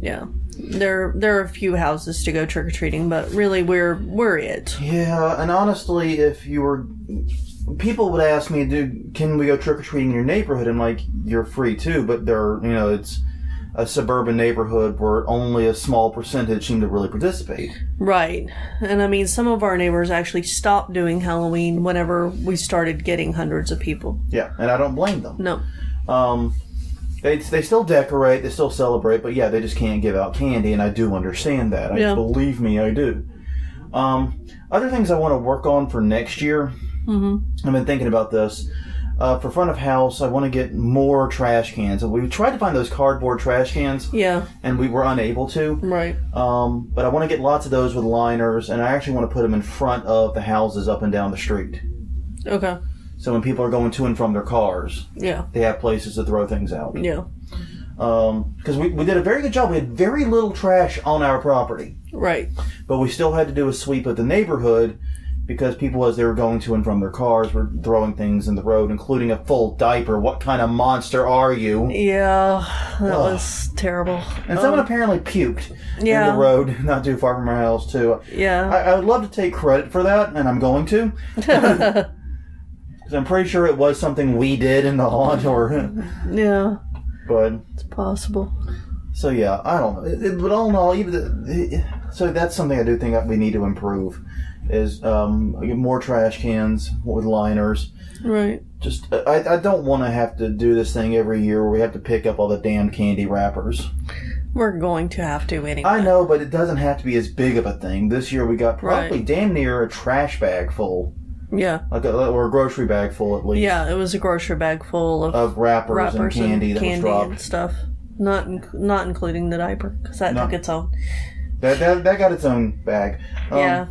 Speaker 1: Yeah. There are a few houses to go trick-or-treating, but really we're it.
Speaker 2: Yeah, and honestly, people would ask me, can we go trick-or-treating in your neighborhood? I'm like, you're free too, but it's a suburban neighborhood where only a small percentage seem to really participate. Right.
Speaker 1: And I mean, some of our neighbors actually stopped doing Halloween whenever we started getting hundreds of people.
Speaker 2: Yeah, and I don't blame them.
Speaker 1: No.
Speaker 2: They still decorate, they still celebrate, but yeah, they just can't give out candy, and I do understand that. Believe me, I do. Other things I want to work on for next year, I've been thinking about this. For front of house, I want to get more trash cans. We tried to find those cardboard trash cans.
Speaker 1: Yeah.
Speaker 2: And we were unable to.
Speaker 1: Right.
Speaker 2: But I want to get lots of those with liners, and I actually want to put them in front of the houses up and down the street.
Speaker 1: Okay.
Speaker 2: So when people are going to and from their cars, they have places to throw things out.
Speaker 1: Yeah.
Speaker 2: Because we did a very good job. We had very little trash on our property.
Speaker 1: Right.
Speaker 2: But we still had to do a sweep of the neighborhood because people, as they were going to and from their cars, were throwing things in the road, including a full diaper. What kind of monster are you?
Speaker 1: Yeah, that was terrible.
Speaker 2: And someone apparently puked in the road not too far from our house, too.
Speaker 1: Yeah.
Speaker 2: I would love to take credit for that, and I'm going to. Because I'm pretty sure it was something we did in the haunt,
Speaker 1: yeah.
Speaker 2: But
Speaker 1: it's possible.
Speaker 2: So, yeah, I don't know. But all in all, so that's something I do think we need to improve. Is more trash cans with liners.
Speaker 1: Right.
Speaker 2: Just I don't want to have to do this thing every year where we have to pick up all the damn candy wrappers.
Speaker 1: We're going to have to anyway.
Speaker 2: I know, but it doesn't have to be as big of a thing. This year we got probably damn near a trash bag full.
Speaker 1: Yeah.
Speaker 2: Or a grocery bag full at least.
Speaker 1: Yeah, it was a grocery bag full of
Speaker 2: wrappers and candy that was dropped.
Speaker 1: And stuff. Not including the diaper, because that took its own.
Speaker 2: That got its own bag.
Speaker 1: Yeah.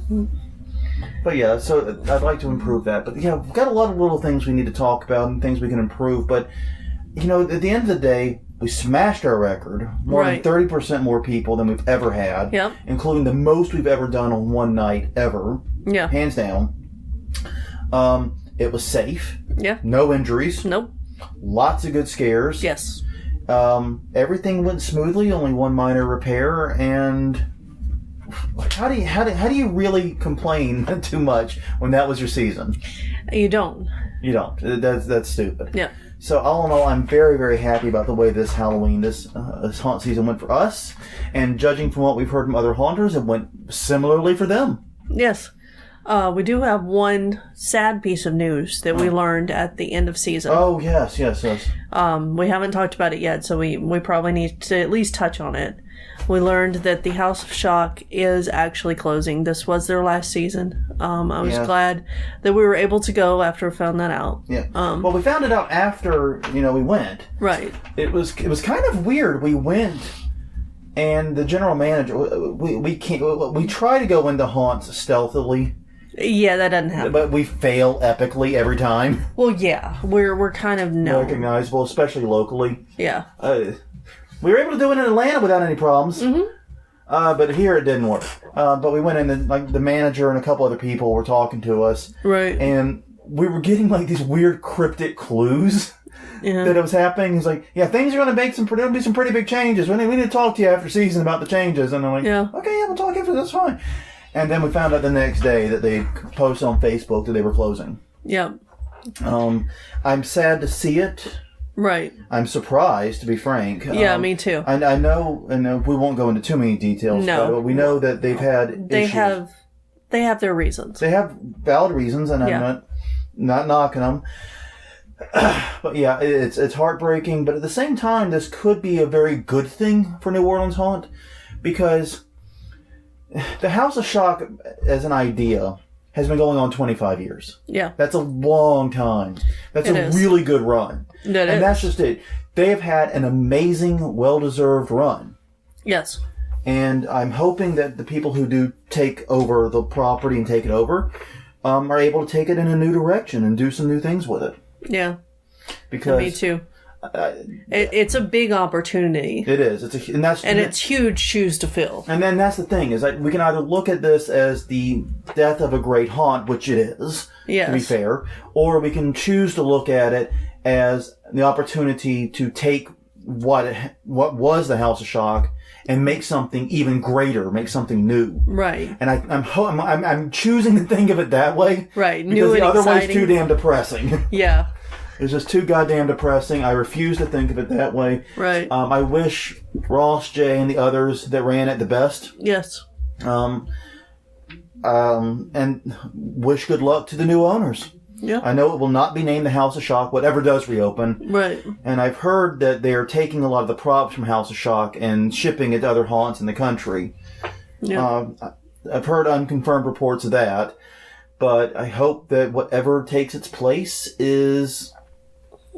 Speaker 2: But yeah, so I'd like to improve that. But yeah, we've got a lot of little things we need to talk about and things we can improve. But, at the end of the day, we smashed our record. More than 30% more people than we've ever had.
Speaker 1: Yep.
Speaker 2: Including the most we've ever done on one night ever.
Speaker 1: Yeah.
Speaker 2: Hands down. It was safe.
Speaker 1: Yeah.
Speaker 2: No injuries.
Speaker 1: Nope.
Speaker 2: Lots of good scares.
Speaker 1: Yes.
Speaker 2: Everything went smoothly, only one minor repair, and... How do you really complain too much when that was your season?
Speaker 1: You don't.
Speaker 2: You don't. That's stupid.
Speaker 1: Yeah.
Speaker 2: So all in all, I'm very, very happy about the way this Halloween, this haunt season went for us. And judging from what we've heard from other haunters, it went similarly for them.
Speaker 1: Yes. We do have one sad piece of news that we learned at the end of season.
Speaker 2: Oh, yes.
Speaker 1: We haven't talked about it yet, so we probably need to at least touch on it. We learned that the House of Shock is actually closing. This was their last season. I was glad that we were able to go after we found that out.
Speaker 2: Yeah. Well, we found it out after, we went.
Speaker 1: Right.
Speaker 2: It was kind of weird. We went, and the general manager, we try to go into haunts stealthily.
Speaker 1: Yeah, that doesn't happen.
Speaker 2: But we fail epically every time.
Speaker 1: Well, yeah. We're kind of known.
Speaker 2: Recognizable, especially locally.
Speaker 1: Yeah.
Speaker 2: We were able to do it in Atlanta without any problems. Mm-hmm. But here it didn't work. But we went in, and the manager and a couple other people were talking to us.
Speaker 1: Right.
Speaker 2: And we were getting these weird cryptic clues that it was happening. He's like, yeah, things are going to make some pretty big changes. We need to talk to you after season about the changes. And I'm like, okay, we'll talk after. That's fine. And then we found out the next day that they posted on Facebook that they were closing.
Speaker 1: Yep.
Speaker 2: I'm sad to see it.
Speaker 1: Right.
Speaker 2: I'm surprised, to be frank.
Speaker 1: Yeah, me too.
Speaker 2: I know, and we won't go into too many details.
Speaker 1: No.
Speaker 2: But we know that they've had issues.
Speaker 1: They have their reasons.
Speaker 2: They have valid reasons, and I'm not knocking them. But yeah, it's heartbreaking. But at the same time, this could be a very good thing for New Orleans Haunt, because the House of Shock, as an idea, has been going on 25 years.
Speaker 1: Yeah. That's
Speaker 2: a long time. That's a really good run. That's just it. They have had an amazing, well-deserved run.
Speaker 1: Yes.
Speaker 2: And I'm hoping that the people who do take over the property and take it over are able to take it in a new direction and do some new things with it.
Speaker 1: Yeah.
Speaker 2: Because
Speaker 1: me too. It's a big opportunity.
Speaker 2: It is. It's
Speaker 1: huge shoes to fill.
Speaker 2: And then that's the thing, is we can either look at this as the death of a great haunt, which it is, to be fair, or we can choose to look at it as the opportunity to take what was the House of Shock and make something even greater, make something new.
Speaker 1: Right.
Speaker 2: And I'm choosing to think of it that way.
Speaker 1: Right.
Speaker 2: Because the other way's too damn depressing.
Speaker 1: Yeah.
Speaker 2: It's just too goddamn depressing. I refuse to think of it that way.
Speaker 1: Right.
Speaker 2: I wish Ross, Jay, and the others that ran it the best.
Speaker 1: Yes.
Speaker 2: And wish good luck to the new owners.
Speaker 1: Yeah.
Speaker 2: I know it will not be named the House of Shock, whatever does reopen.
Speaker 1: Right.
Speaker 2: And I've heard that they are taking a lot of the props from House of Shock and shipping it to other haunts in the country.
Speaker 1: Yeah.
Speaker 2: I've heard unconfirmed reports of that. But I hope that whatever takes its place is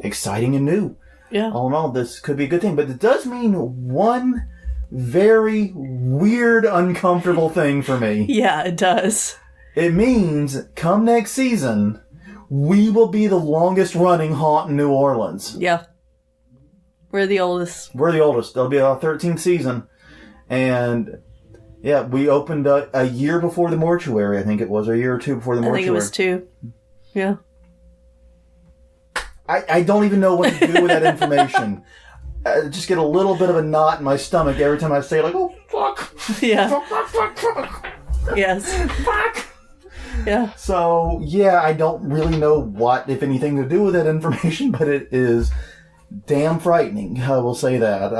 Speaker 2: exciting and new.
Speaker 1: Yeah.
Speaker 2: All in all, this could be a good thing. But it does mean one very weird, uncomfortable thing for me.
Speaker 1: Yeah, it does.
Speaker 2: It means, come next season, we will be the longest running haunt in New Orleans.
Speaker 1: Yeah. We're the oldest.
Speaker 2: It'll be our 13th season. And yeah, we opened a year before the mortuary, I think it was, or a year or two before the mortuary.
Speaker 1: I think it was 2. Yeah.
Speaker 2: I don't even know what to do with that information. I just get a little bit of a knot in my stomach every time I say it, like, oh, fuck.
Speaker 1: Yeah.
Speaker 2: Fuck.
Speaker 1: Yes.
Speaker 2: Fuck.
Speaker 1: Yeah.
Speaker 2: So, yeah, I don't really know what, if anything, to do with that information, but it is damn frightening. I will say that.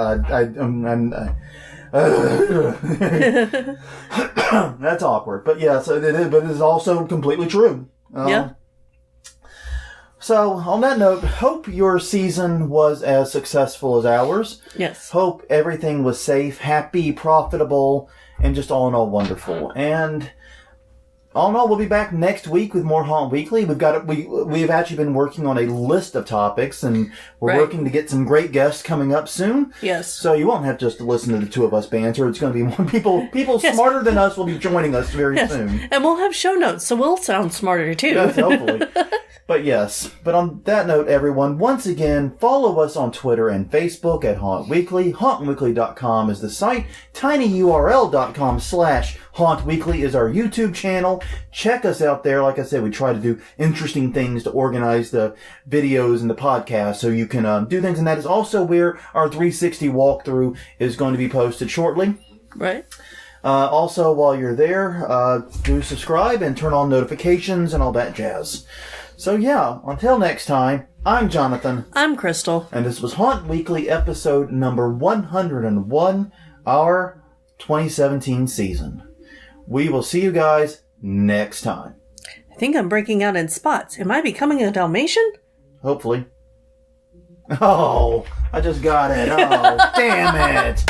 Speaker 2: That's awkward. But yeah, so it is also completely true.
Speaker 1: Yeah.
Speaker 2: So, on that note, hope your season was as successful as ours.
Speaker 1: Yes.
Speaker 2: Hope everything was safe, happy, profitable, and just all in all wonderful. And all in all, we'll be back next week with more Haunt Weekly. We've actually been working on a list of topics, and we're working to get some great guests coming up soon.
Speaker 1: Yes.
Speaker 2: So you won't have just to listen to the two of us banter. It's going to be more people smarter than us will be joining us very soon.
Speaker 1: And we'll have show notes, so we'll sound smarter too.
Speaker 2: Yes, hopefully. But on that note, everyone, once again, follow us on Twitter and Facebook at Haunt Weekly. HauntWeekly.com is the site. tinyurl.com/Haunt Weekly is our YouTube channel. Check us out there. Like I said, we try to do interesting things to organize the videos and the podcast so you can do things. And that is also where our 360 walkthrough is going to be posted shortly.
Speaker 1: Right.
Speaker 2: Also, while you're there, do subscribe and turn on notifications and all that jazz. So yeah, until next time, I'm Jonathan.
Speaker 1: I'm Crystal.
Speaker 2: And this was Haunt Weekly episode number 101, our 2017 season. We will see you guys next time.
Speaker 1: I think I'm breaking out in spots. Am I becoming a Dalmatian?
Speaker 2: Hopefully. Oh, I just got it. Oh, damn it.